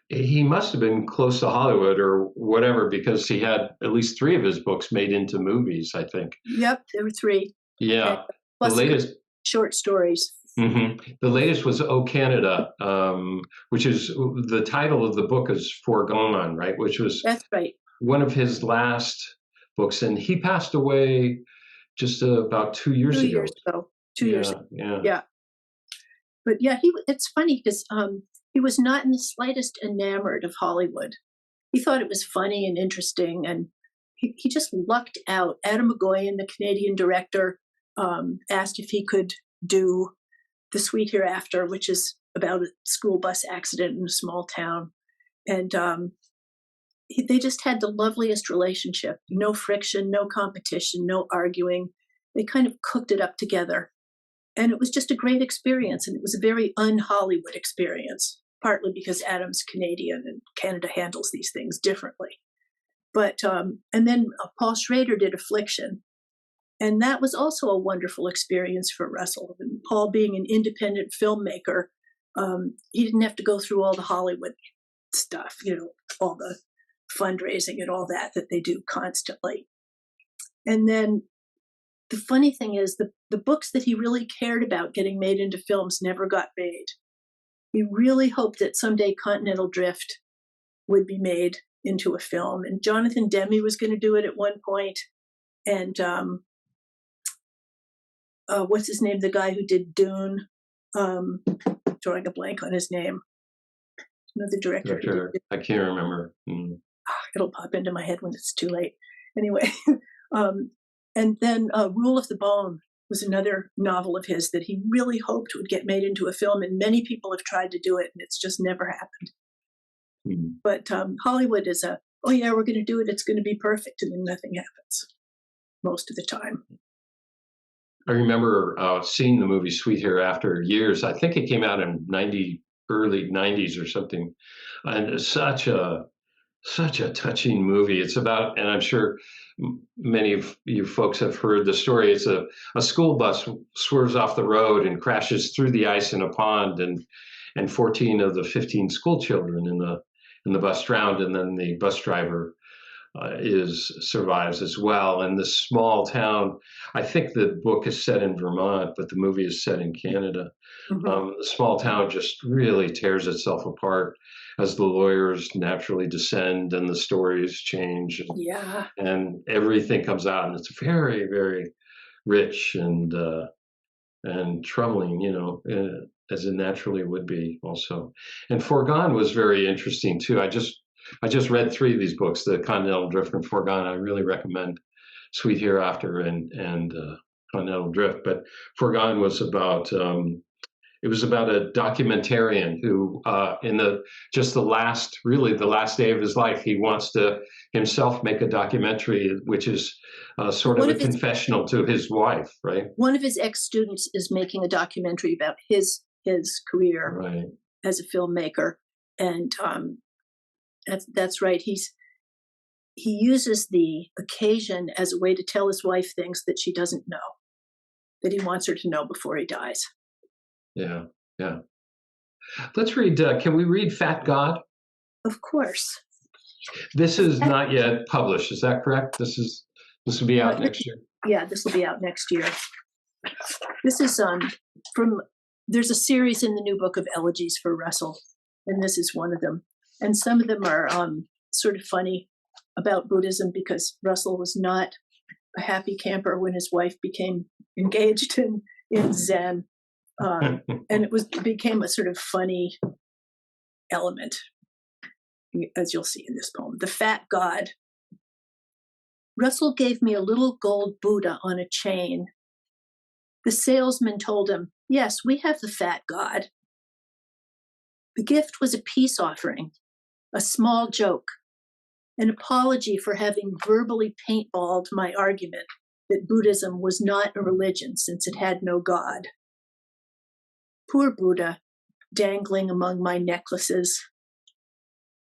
He must have been close to Hollywood or whatever, because he had at least 3 of his books made into movies, I think. Yep, there were 3. Yeah. Plus the latest short stories. Mm-hmm. The latest was "Oh Canada," which is the title of the book is "Foregone," right? Which was that's right. One of his last books, and he passed away just about 2 years ago. 2 years ago. 2 years ago. Yeah. But yeah, it's funny because he was not in the slightest enamored of Hollywood. He thought it was funny and interesting, and he just lucked out. Adam McGoyan, the Canadian director, asked if he could do The Sweet Hereafter, which is about a school bus accident in a small town. And they just had the loveliest relationship. No friction, no competition, no arguing. They kind of cooked it up together. And it was just a great experience. And it was a very un-Hollywood experience, partly because Adam's Canadian and Canada handles these things differently. But, and then Paul Schrader did Affliction. And that was also a wonderful experience for Russell. And Paul, being an independent filmmaker, he didn't have to go through all the Hollywood stuff, all the fundraising and all that they do constantly. And then the funny thing is the books that he really cared about getting made into films never got made. He really hoped that someday Continental Drift would be made into a film. And Jonathan Demme was going to do it at one point. And what's his name? The guy who did Dune. Drawing a blank on his name. Another director. I can't remember. It'll pop into my head when it's too late. Anyway, and then Rule of the Bone was another novel of his that he really hoped would get made into a film, and many people have tried to do it, and it's just never happened. But Hollywood is a oh yeah, we're going to do it. It's going to be perfect. And then nothing happens most of the time. I remember seeing the movie Sweet Hereafter years. I think it came out in early '90s or something, and it's such a touching movie. It's about, and I'm sure many of you folks have heard the story. It's a school bus swerves off the road and crashes through the ice in a pond, and 14 of the 15 school children in the bus drowned, and then the bus driver survives as well. And this small town, I think the book is set in Vermont, but the movie is set in Canada. Mm-hmm. The small town just really tears itself apart as the lawyers naturally descend and the stories change, and everything comes out, and it's very, very rich and troubling, as it naturally would be also. And Foregone was very interesting too. I just read 3 of these books, The Continental Drift and Foregone. I really recommend Sweet Hereafter and Continental Drift. But Foregone was about it was about a documentarian who, in the last day of his life, he wants to himself make a documentary, which is sort of a confessional to his wife, right? One of his ex-students is making a documentary about his career as a filmmaker, and that's right. He uses the occasion as a way to tell his wife things that she doesn't know, that he wants her to know before he dies. Yeah. Let's read. Can we read Fat God? Of course. This is not yet published. Is that correct? This will be out next year. Yeah, this will be out next year. This is there's a series in the new book of elegies for Russell, and this is one of them. And some of them are sort of funny about Buddhism, because Russell was not a happy camper when his wife became engaged in Zen. And it became a sort of funny element, as you'll see in this poem. The Fat God. Russell gave me a little gold Buddha on a chain. The salesman told him, yes, we have the Fat God. The gift was a peace offering, a small joke, an apology for having verbally paintballed my argument that Buddhism was not a religion since it had no God. Poor Buddha, dangling among my necklaces.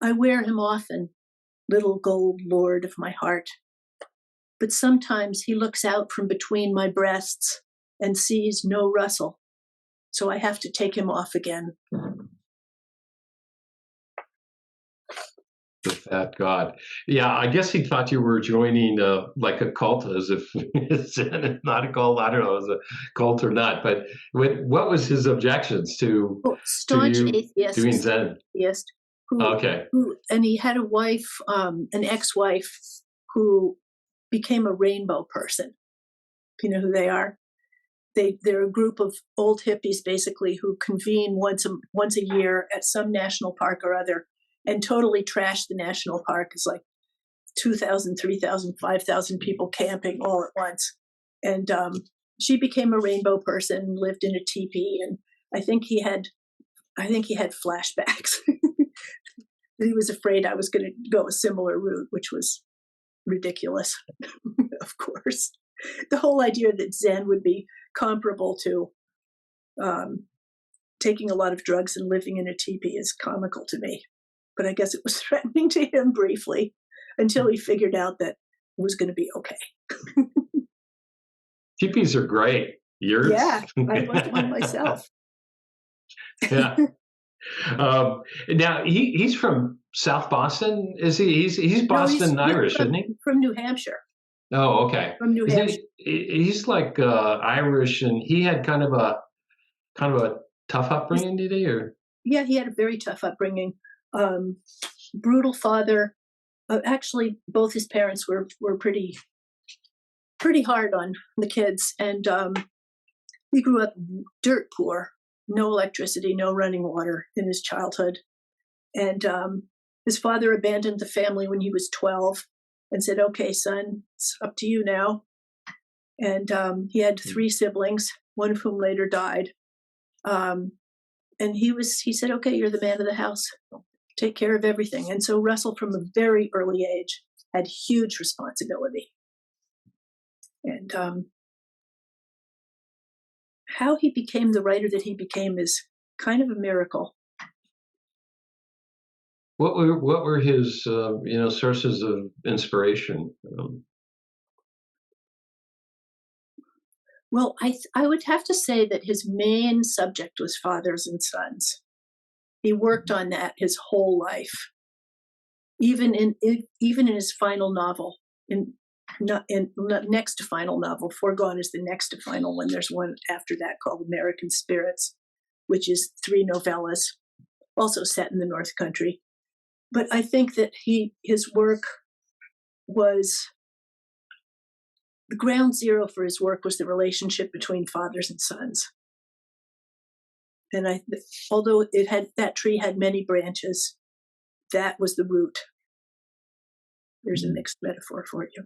I wear him often, little gold lord of my heart. But sometimes he looks out from between my breasts and sees no Russell, so I have to take him off again. The Fat God. Yeah, I guess he thought you were joining like a cult, as if it's not a cult. I don't know if it was a cult or not. But what was his objections to, staunch atheist, doing Zen? Atheist, Okay. And he had a wife, an ex-wife, who became a rainbow person. Do you know who they are? They're a group of old hippies, basically, who convene once a year at some national park or other, and totally trash the national park. It's like 2,000, 3,000, 5,000 people camping all at once. And she became a rainbow person, lived in a teepee, and I think he had flashbacks. He was afraid I was going to go a similar route, which was ridiculous, of course. The whole idea that Zen would be comparable to taking a lot of drugs and living in a teepee is comical to me. But I guess it was threatening to him briefly until he figured out that it was going to be okay. Teepees are great. Yeah, I bought one myself. Yeah. Now he's from South Boston, is he? He's Boston Irish, isn't he? From New Hampshire. Oh, okay. From New Hampshire. He's like Irish, and he had kind of a tough upbringing, did he? Or yeah, he had a very tough upbringing. Brutal father. Actually, both his parents were pretty hard on the kids, and he grew up dirt poor, no electricity, no running water in his childhood, and his father abandoned the family when he was 12 and said, "Okay, son, it's up to you now." And he had 3 siblings, one of whom later died. And he said, "Okay, you're the man of the house." take care of everything. And so Russell, from a very early age, had huge responsibility. And how he became the writer that he became is kind of a miracle. What were his sources of inspiration? Well, I would have to say that his main subject was fathers and sons. He worked on that his whole life, even in his final novel. Next to final novel, Foregone is the next to final one. There's one after that called American Spirits, which is 3 novellas, also set in the North Country. But I think that his work was, the ground zero for his work was the relationship between fathers and sons. And although that tree had many branches, that was the root. There's a mixed metaphor for you.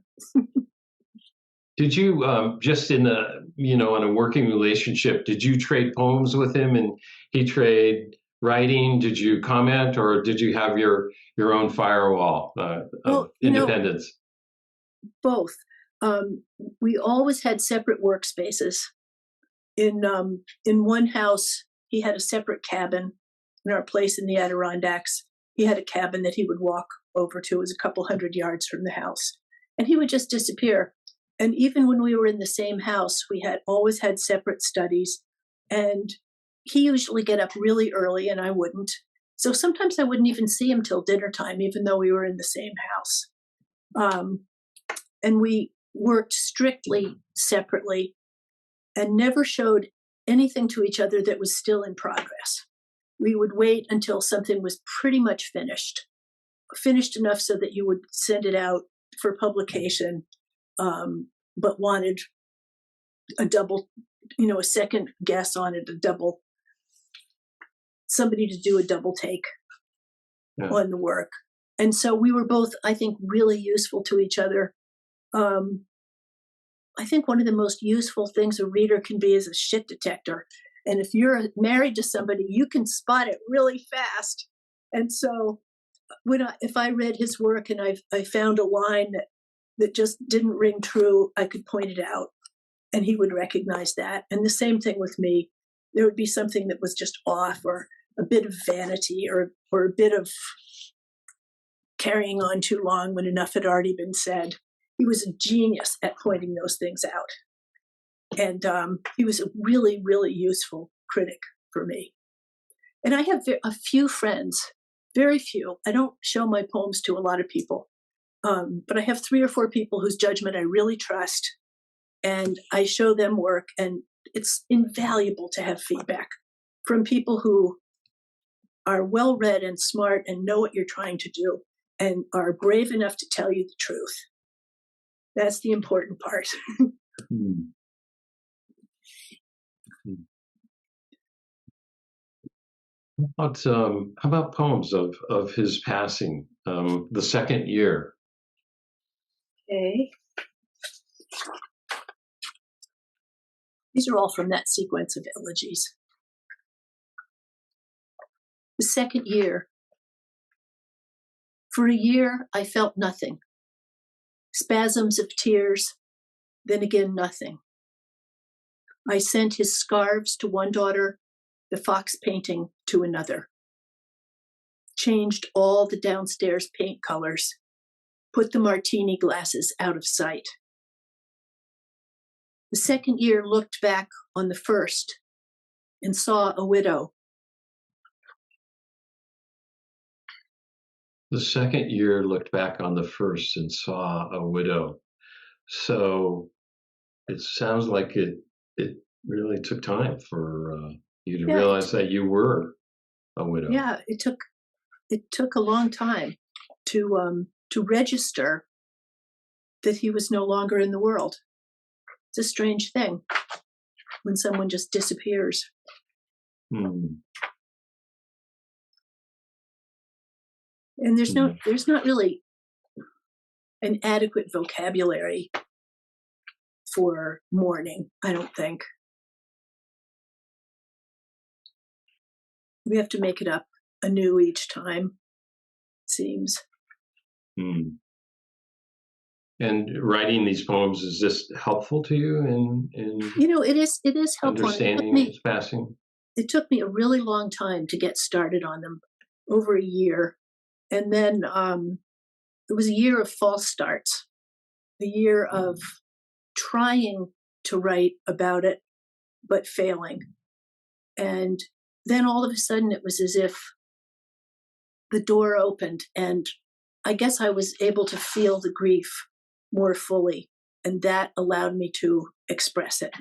Did you just in in a working relationship, did you trade poems with him and he trade writing? Did you comment, or did you have your own firewall of independence? Both. We always had separate workspaces. In one house, he had a separate cabin. In our place in the Adirondacks, he had a cabin that he would walk over to. It was a couple hundred yards from the house. And he would just disappear. And even when we were in the same house, we had always had separate studies. And he usually get up really early and I wouldn't. So sometimes I wouldn't even see him till dinner time, even though we were in the same house. And we worked strictly separately and never showed anything to each other that was still in progress. We would wait until something was pretty much finished enough so that you would send it out for publication, but wanted a double, a second guess on it, somebody to do a double take on the work. And so we were both, I think, really useful to each other. I think one of the most useful things a reader can be is a shit detector. And if you're married to somebody, you can spot it really fast. And so if I read his work and I found a line that just didn't ring true, I could point it out and he would recognize that. And the same thing with me. There would be something that was just off, or a bit of vanity, or a bit of carrying on too long when enough had already been said. He was a genius at pointing those things out. And he was a really, really useful critic for me. And I have a few friends, very few. I don't show my poems to a lot of people, but I have 3 or 4 people whose judgment I really trust. And I show them work, and it's invaluable to have feedback from people who are well-read and smart and know what you're trying to do and are brave enough to tell you the truth. That's the important part. How about poems of his passing, the second year? Okay. These are all from that sequence of elegies. The second year. For a year, I felt nothing. Spasms of tears, then again nothing. I sent his scarves to one daughter, the fox painting to another. Changed all the downstairs paint colors, put the martini glasses out of sight. The second year looked back on the first and saw a widow. The second year looked back on the first and saw a widow. So it sounds like it really took time for you to realize that you were a widow. Yeah, it took a long time to register that he was no longer in the world. It's a strange thing when someone just disappears. And there's not really an adequate vocabulary for mourning, I don't think. We have to make it up anew each time. seems. Hmm. And writing these poems, is this helpful to you in It is helpful. understanding its passing? It took me a really long time to get started on them, over a year. And then it was a year of false starts, a year of trying to write about it, but failing. And then all of a sudden it was as if the door opened, and I guess I was able to feel the grief more fully, and that allowed me to express it.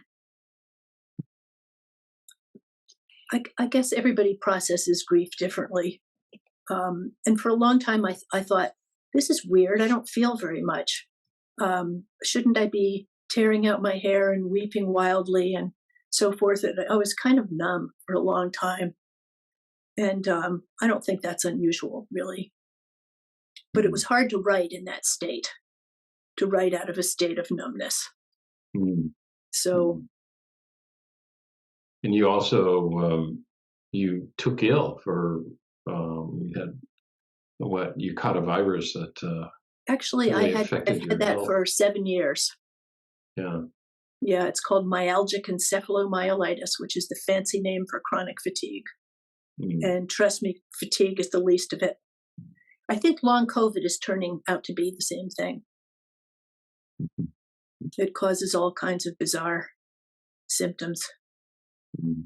I guess everybody processes grief differently. And for a long time, I thought, this is weird. I don't feel very much. Shouldn't I be tearing out my hair and weeping wildly and so forth? And I was kind of numb for a long time. And I don't think that's unusual, really. But it was hard to write in that state, to write out of a state of numbness. Mm. So. And you also, you took ill for, you had, you caught a virus that actually, really I've had that health. for 7 years. Yeah. Yeah, it's called myalgic encephalomyelitis, which is the fancy name for chronic fatigue. Mm. And trust me, fatigue is the least of it. I think long COVID is turning out to be the same thing. Mm-hmm. It causes all kinds of bizarre symptoms. Mm.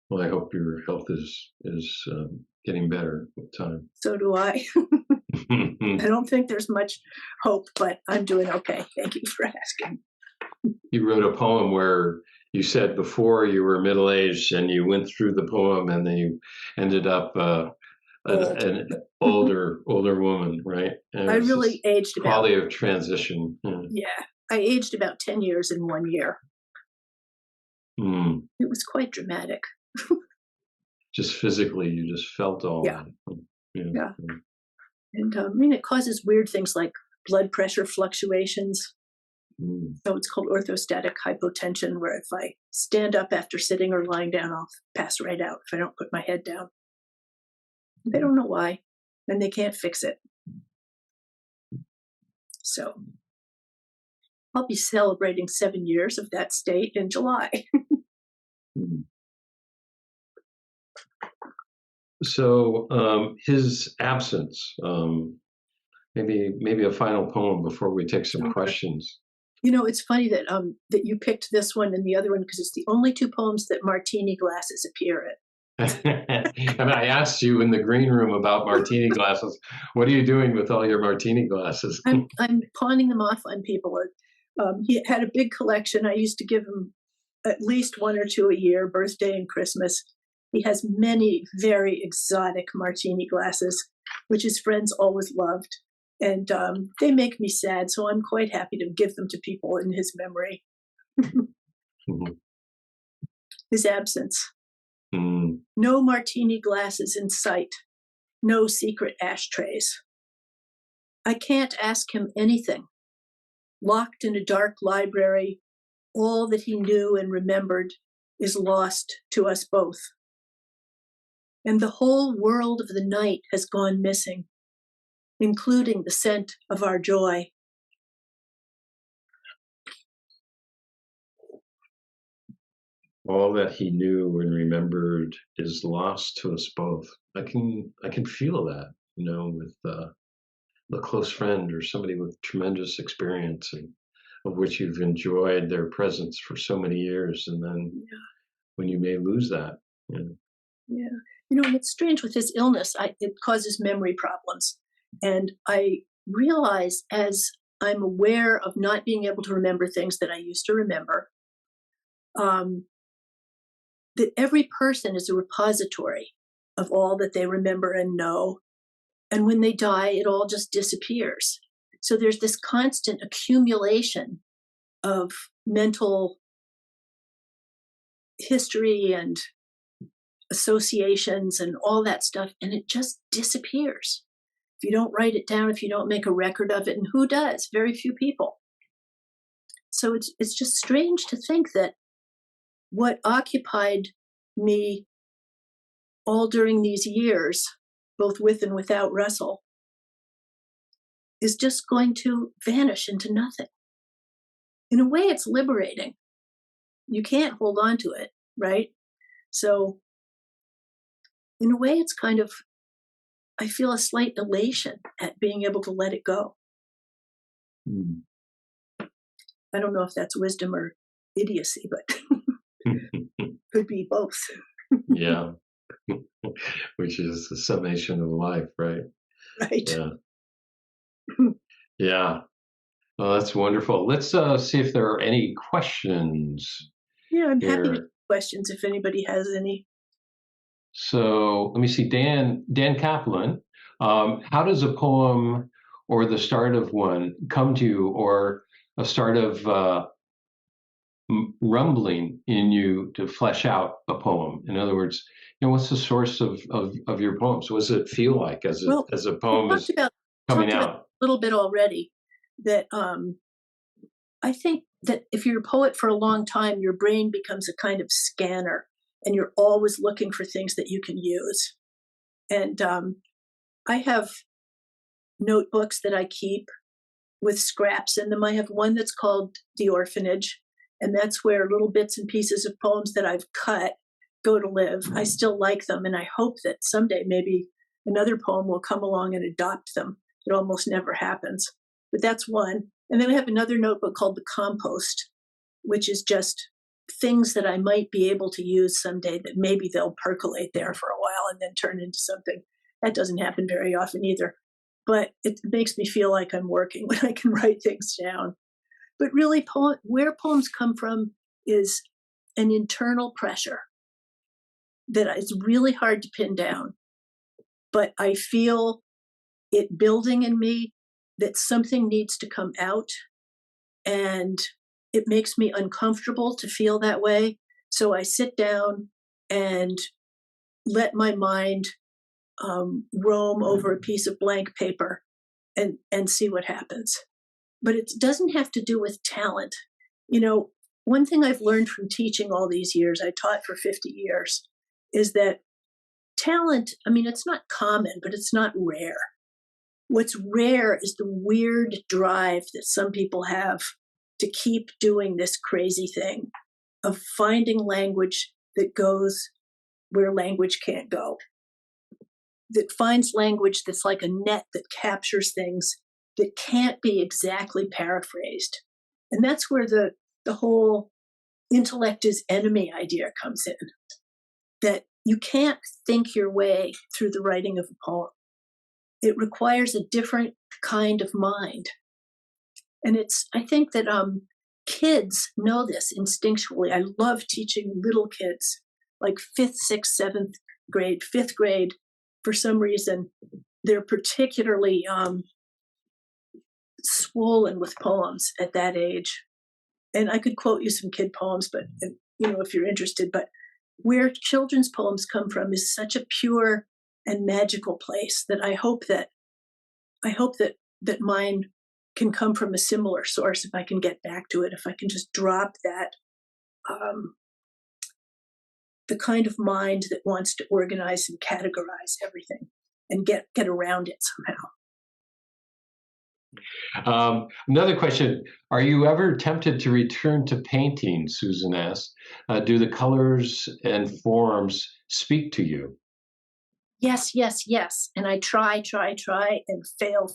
Well, I hope your health is getting better with time. So do I. I don't think there's much hope, but I'm doing okay. Thank you for asking. You wrote a poem where you said before you were middle-aged, and you went through the poem, and then you ended up an older woman, right? And I really aged about quality of transition. Yeah, I aged about 10 years in 1 year. Mm. It was quite dramatic. Just physically, you just felt all that. Yeah. And it causes weird things like blood pressure fluctuations. Mm. So it's called orthostatic hypotension, where if I stand up after sitting or lying down, I'll pass right out if I don't put my head down. They don't know why, and they can't fix it. So I'll be celebrating 7 years of that state in July. So his absence, maybe a final poem before we take some questions. It's funny that that you picked this one and the other one, because it's the only two poems that martini glasses appear in. And I asked you in the green room about martini glasses. What are you doing with all your martini glasses? I'm pawning them off on people. He had a big collection. I used to give him at least one or two a year, birthday and Christmas. He has many very exotic martini glasses, which his friends always loved. And they make me sad, so I'm quite happy to give them to people in his memory. Mm-hmm. His absence. Mm. No martini glasses in sight. No secret ashtrays. I can't ask him anything. Locked in a dark library, all that he knew and remembered is lost to us both. And the whole world of the night has gone missing, including the scent of our joy. All that he knew and remembered is lost to us both. I can feel that, with a close friend or somebody with tremendous experience, and of which you've enjoyed their presence for so many years, and then when you may lose that. Yeah. And it's strange with his illness. It causes memory problems. And I realize, as I'm aware of not being able to remember things that I used to remember, that every person is a repository of all that they remember and know. And when they die, it all just disappears. So there's this constant accumulation of mental history and associations and all that stuff, and it just disappears. If you don't write it down, if you don't make a record of it, and who does? Very few people. So it's just strange to think that what occupied me all during these years both with and without Russell, is just going to vanish into nothing. In a way, it's liberating. You can't hold on to it, right? So, in a way, it's kind of, I feel a slight elation at being able to let it go. Mm. I don't know if that's wisdom or idiocy, but could be both. Yeah. Which is the summation of life, right? Right. Yeah. Yeah. Well, that's wonderful. Let's see if there are any questions Yeah, I'm happy to here. take questions if anybody has any. So let me see, Dan Kaplan. How does a poem or the start of one come to you, or a start of rumbling in you to flesh out a poem? In other words, what's the source of your poems? What does it feel like as Well, a I poem is coming talked about out? a little bit already that I think that if you're a poet for a long time, your brain becomes a kind of scanner, and you're always looking for things that you can use. And I have notebooks that I keep with scraps in them. I have one that's called The Orphanage, and that's where little bits and pieces of poems that I've cut go to live. I still like them, and I hope that someday maybe another poem will come along and adopt them. It almost never happens, but that's one. And then I have another notebook called The Compost, which is just things that I might be able to use someday that maybe they'll percolate there for a while and then turn into something. That doesn't happen very often either. But it makes me feel like I'm working when I can write things down. But really, where poems come from is an internal pressure that is really hard to pin down. But I feel it building in me that something needs to come out, and it makes me uncomfortable to feel that way. So I sit down and let my mind roam over a piece of blank paper and see what happens. But it doesn't have to do with talent. One thing I've learned from teaching all these years, I taught for 50 years, is that talent, it's not common, but it's not rare. What's rare is the weird drive that some people have to keep doing this crazy thing of finding language that goes where language can't go, that finds language that's like a net that captures things that can't be exactly paraphrased. And that's where the whole intellect is enemy idea comes in, that you can't think your way through the writing of a poem. It requires a different kind of mind. And I think that kids know this instinctually. I love teaching little kids, like 5th, 6th, 7th grade, 5th grade. For some reason, they're particularly swollen with poems at that age. And I could quote you some kid poems, but if you're interested. But where children's poems come from is such a pure and magical place that I hope that mine can come from a similar source if I can get back to it, if I can just drop that the kind of mind that wants to organize and categorize everything and get around it somehow. Another question: are you ever tempted to return to painting? Susan asked. Do the colors and forms speak to you? Yes. And I try and fail.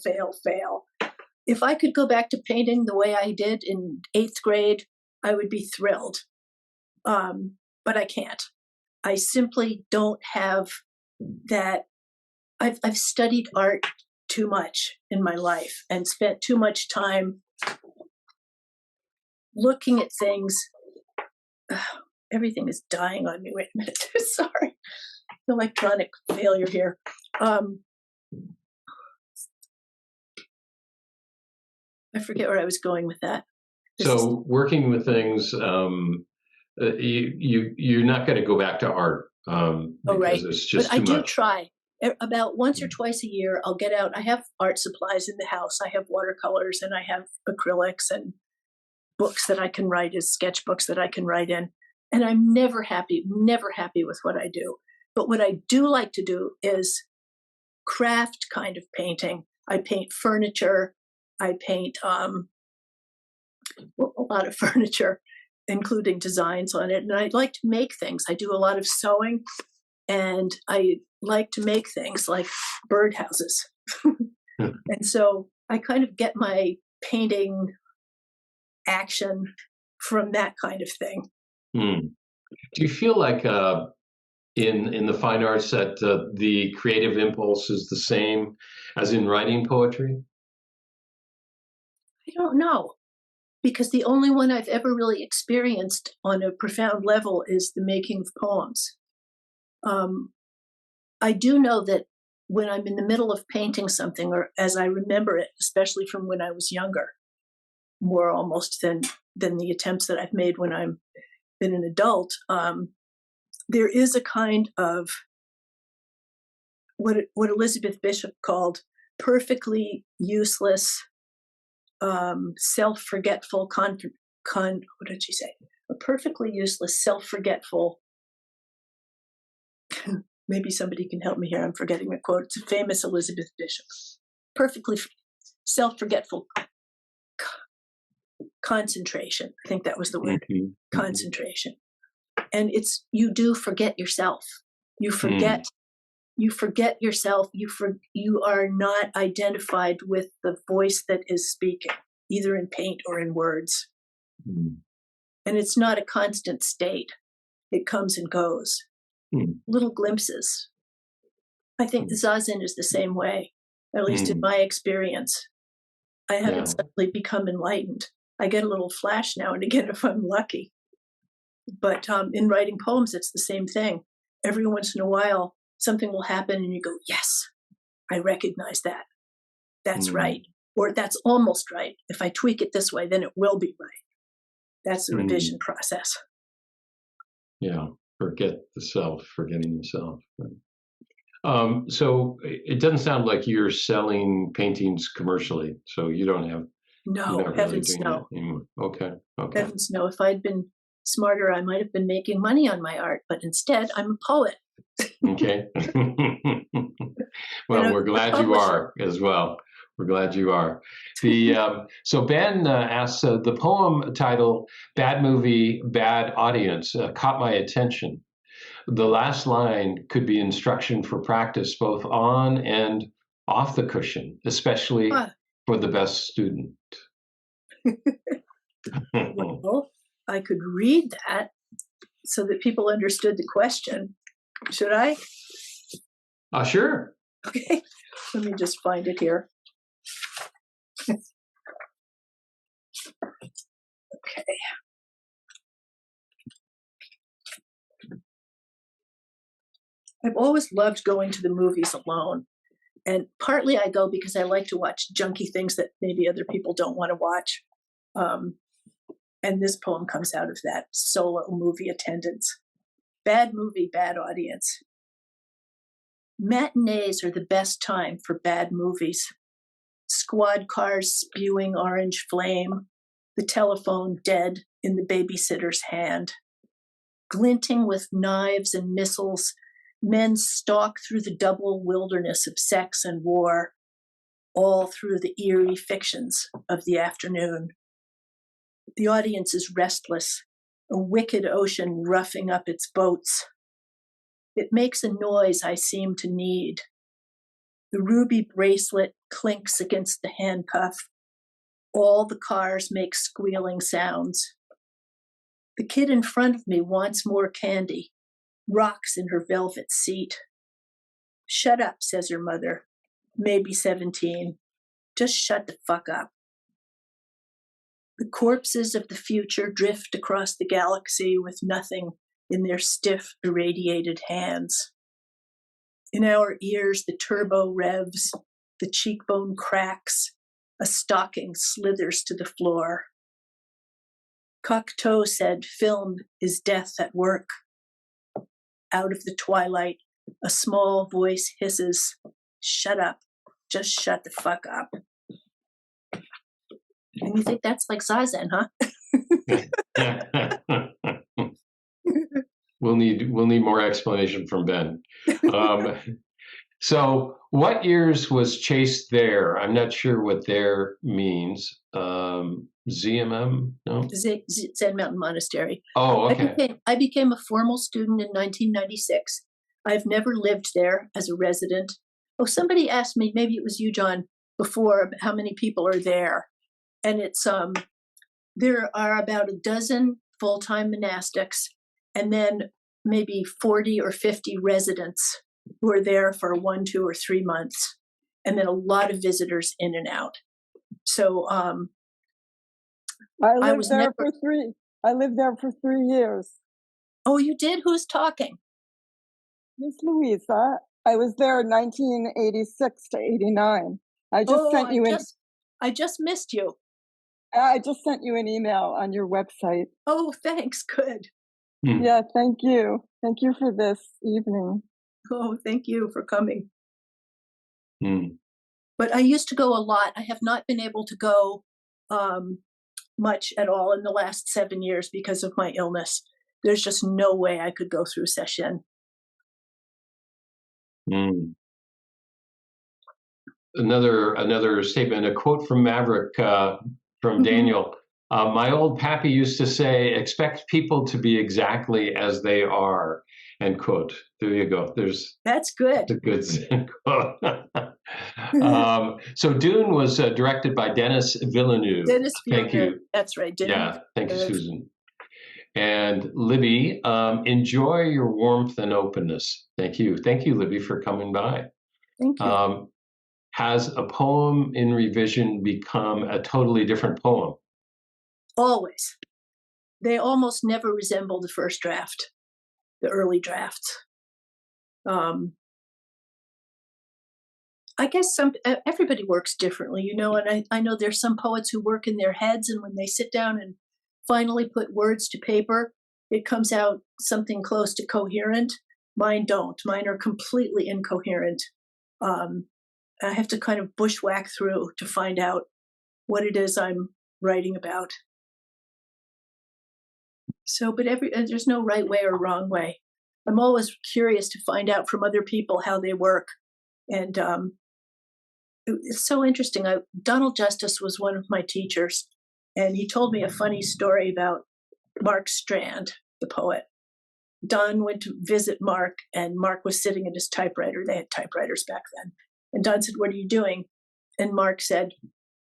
If I could go back to painting the way I did in 8th grade, I would be thrilled. But I can't. I simply don't have that. I've studied art too much in my life and spent too much time looking at things. Everything is dying on me. Wait a minute. Sorry. Electronic failure here. I forget where I was going with that. Working with things, you're not going to go back to art because right. it's just but too much. I do try. About once or twice a year, I'll get out. I have art supplies in the house. I have watercolors and I have acrylics and books that I can write as sketchbooks that I can write in. And I'm never happy with what I do. But what I do like to do is craft kind of painting. I paint furniture. I paint a lot of furniture, including designs on it. And I like to make things. I do a lot of sewing, and I like to make things like birdhouses. And so I kind of get my painting action from that kind of thing. Do you feel like in the fine arts that the creative impulse is the same as in writing poetry? I don't know, because the only one I've ever really experienced on a profound level is the making of poems. I do know that when I'm in the middle of painting something, or as I remember it, especially from when I was younger, more almost than the attempts that I've made when I've been an adult, there is a kind of what Elizabeth Bishop called perfectly useless, self-forgetful what did she say? A perfectly useless, self-forgetful. Maybe somebody can help me here. I'm forgetting the quote. It's a famous Elizabeth Bishop. Perfectly self-forgetful concentration. I think that was the word. Concentration. And it's, you do forget yourself. You forget. You forget yourself. You are not identified with the voice that is speaking, either in paint or in words. And it's not a constant state. It comes and goes. Little glimpses. I think the Zazen is the same way, at least in my experience. I haven't suddenly become enlightened. I get a little flash now and again if I'm lucky. But in writing poems, it's the same thing. Every once in a while, something will happen and you go, yes, I recognize that. That's right. Or that's almost right. If I tweak it this way, then it will be right. That's the revision process. Yeah. Forget the self, forgetting yourself. So it doesn't sound like you're selling paintings commercially. So you don't have. No, heavens no. Okay. Heavens no. If I'd been smarter, I might have been making money on my art, but instead I'm a poet. Okay. Well, we're glad you are as well. We're glad you are. So Ben asks, the poem title, Bad Movie, Bad Audience, caught my attention. The last line could be instruction for practice, both on and off the cushion, especially for the best student. Well, I could read that so that people understood the question. Should I? Sure. Okay. Let me just find it here. Okay. I've always loved going to the movies alone. And partly I go because I like to watch junky things that maybe other people don't want to watch. And this poem comes out of that solo movie attendance. Bad movie, bad audience. Matinees are the best time for bad movies. Squad cars spewing orange flame, the telephone dead in the babysitter's hand. Glinting with knives and missiles, men stalk through the double wilderness of sex and war, all through the eerie fictions of the afternoon. The audience is restless, a wicked ocean roughing up its boats. It makes a noise I seem to need. The ruby bracelet clinks against the handcuff. All the cars make squealing sounds. The kid in front of me wants more candy, rocks in her velvet seat. Shut up, says her mother, maybe 17. Just shut the fuck up. The corpses of the future drift across the galaxy with nothing in their stiff, irradiated hands. In our ears, the turbo revs, the cheekbone cracks, a stocking slithers to the floor. Cocteau said, film is death at work. Out of the twilight, a small voice hisses, shut up, just shut the fuck up. And you think that's like Zazen, huh? We'll need more explanation from Ben. So what years was Chase there? I'm not sure what there means. ZMM? No? Zen Mountain Monastery. Oh, okay. I became a formal student in 1996. I've never lived there as a resident. Oh, somebody asked me, maybe it was you, John, before, how many people are there. And it's there are about a dozen full-time monastics, and then maybe 40 or 50 residents who are there for 1, 2, or 3 months, and then a lot of visitors in and out. So I lived there for 3 years. Oh, you did? Who's talking? Miss Louisa. I was there 1986 to 89. I just missed you. I just sent you an email on your website. Oh, thanks. Good. Yeah, thank you. Thank you for this evening. Oh, thank you for coming. But I used to go a lot. I have not been able to go much at all in the last 7 years because of my illness. There's just no way I could go through session. Another statement, a quote from Maverick, from Daniel. My old pappy used to say, expect people to be exactly as they are, end quote. There you go. That's good. That's a good Zen quote. So Dune was directed by Denis Villeneuve. Thank you. That's right. Yeah, thank you, Susan. And Libby, enjoy your warmth and openness. Thank you. Thank you, Libby, for coming by. Thank you. Has a poem in revision become a totally different poem? Always. They almost never resemble the first draft, the early drafts. I guess everybody works differently, and I know there's some poets who work in their heads, and when they sit down and finally put words to paper, it comes out something close to coherent. Mine don't. Mine are completely incoherent. I have to kind of bushwhack through to find out what it is I'm writing about. So, but there's no right way or wrong way. I'm always curious to find out from other people how they work. And it's so interesting. Donald Justice was one of my teachers, and he told me a funny story about Mark Strand, the poet. Don went to visit Mark, and Mark was sitting at his typewriter. They had typewriters back then. And Don said, "What are you doing?" And Mark said,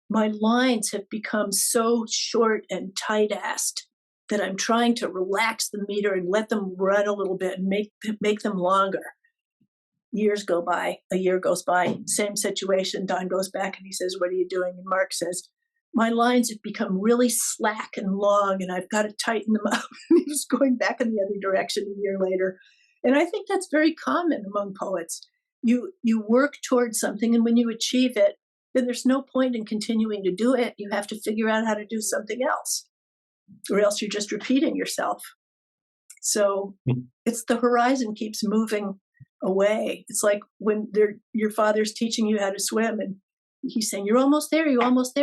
"My lines have become so short and tight-assed that I'm trying to relax the meter and let them run a little bit and make them longer." Years go by, a year goes by, same situation. Don goes back and he says, "What are you doing?" And Mark says, "My lines have become really slack and long and I've got to tighten them up." And he was going back in the other direction a year later. And I think that's very common among poets. You work towards something, and when you achieve it, then there's no point in continuing to do it. You have to figure out how to do something else, or else you're just repeating yourself. So it's the horizon keeps moving away. It's like when your father's teaching you how to swim, and he's saying, "You're almost there,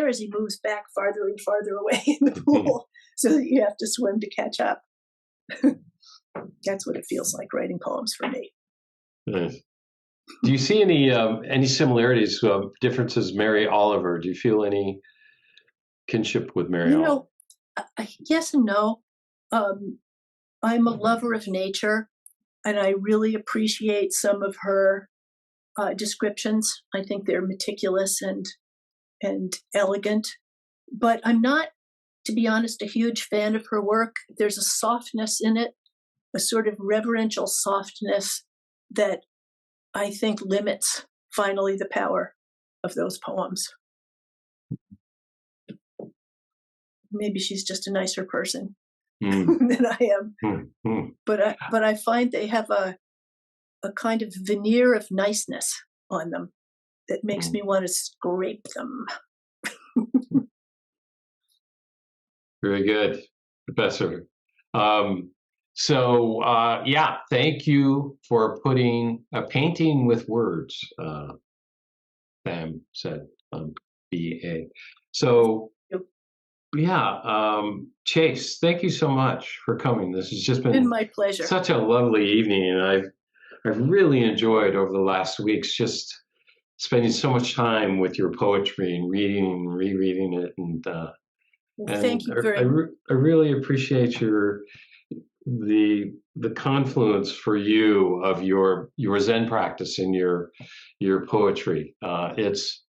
as he moves back farther and farther away in the pool, so that you have to swim to catch up. That's what it feels like writing poems for me. Nice. Do you see any similarities, differences? Mary Oliver, do you feel any kinship with Mary Oliver? Yes and no. I'm a lover of nature, and I really appreciate some of her descriptions. I think they're meticulous and elegant. But I'm not, to be honest, a huge fan of her work. There's a softness in it, a sort of reverential softness that I think limits finally the power of those poems. Maybe she's just a nicer person than I am. But I find they have a kind of veneer of niceness on them that makes me want to scrape them. Very good, Professor. Thank you for putting a painting with words, Sam said, BA. So, Chase, thank you so much for coming. This has just been my pleasure. Such a lovely evening, and I've really enjoyed over the last weeks just spending so much time with your poetry and reading and rereading it, Well, thank you I very much. I really appreciate the confluence for you of your Zen practice and your poetry. It's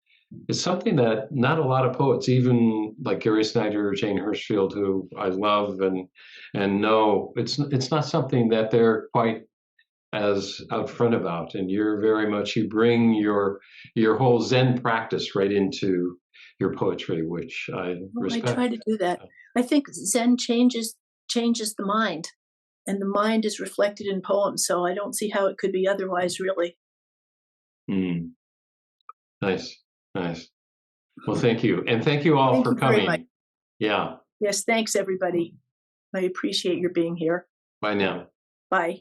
something that not a lot of poets, even like Gary Snyder or Jane Hirschfield, who I love and know, it's not something that they're quite as out front about. And you're very much, you bring your whole Zen practice right into your poetry, which I Well, I respect. try to do that. I think Zen changes the mind, and the mind is reflected in poems. So I don't see how it could be otherwise, really. Mm, nice, nice. Well, thank you, and thank you all Thank for you very much. coming. Yeah, Yes, thanks, everybody. I appreciate your being here. bye now. Bye.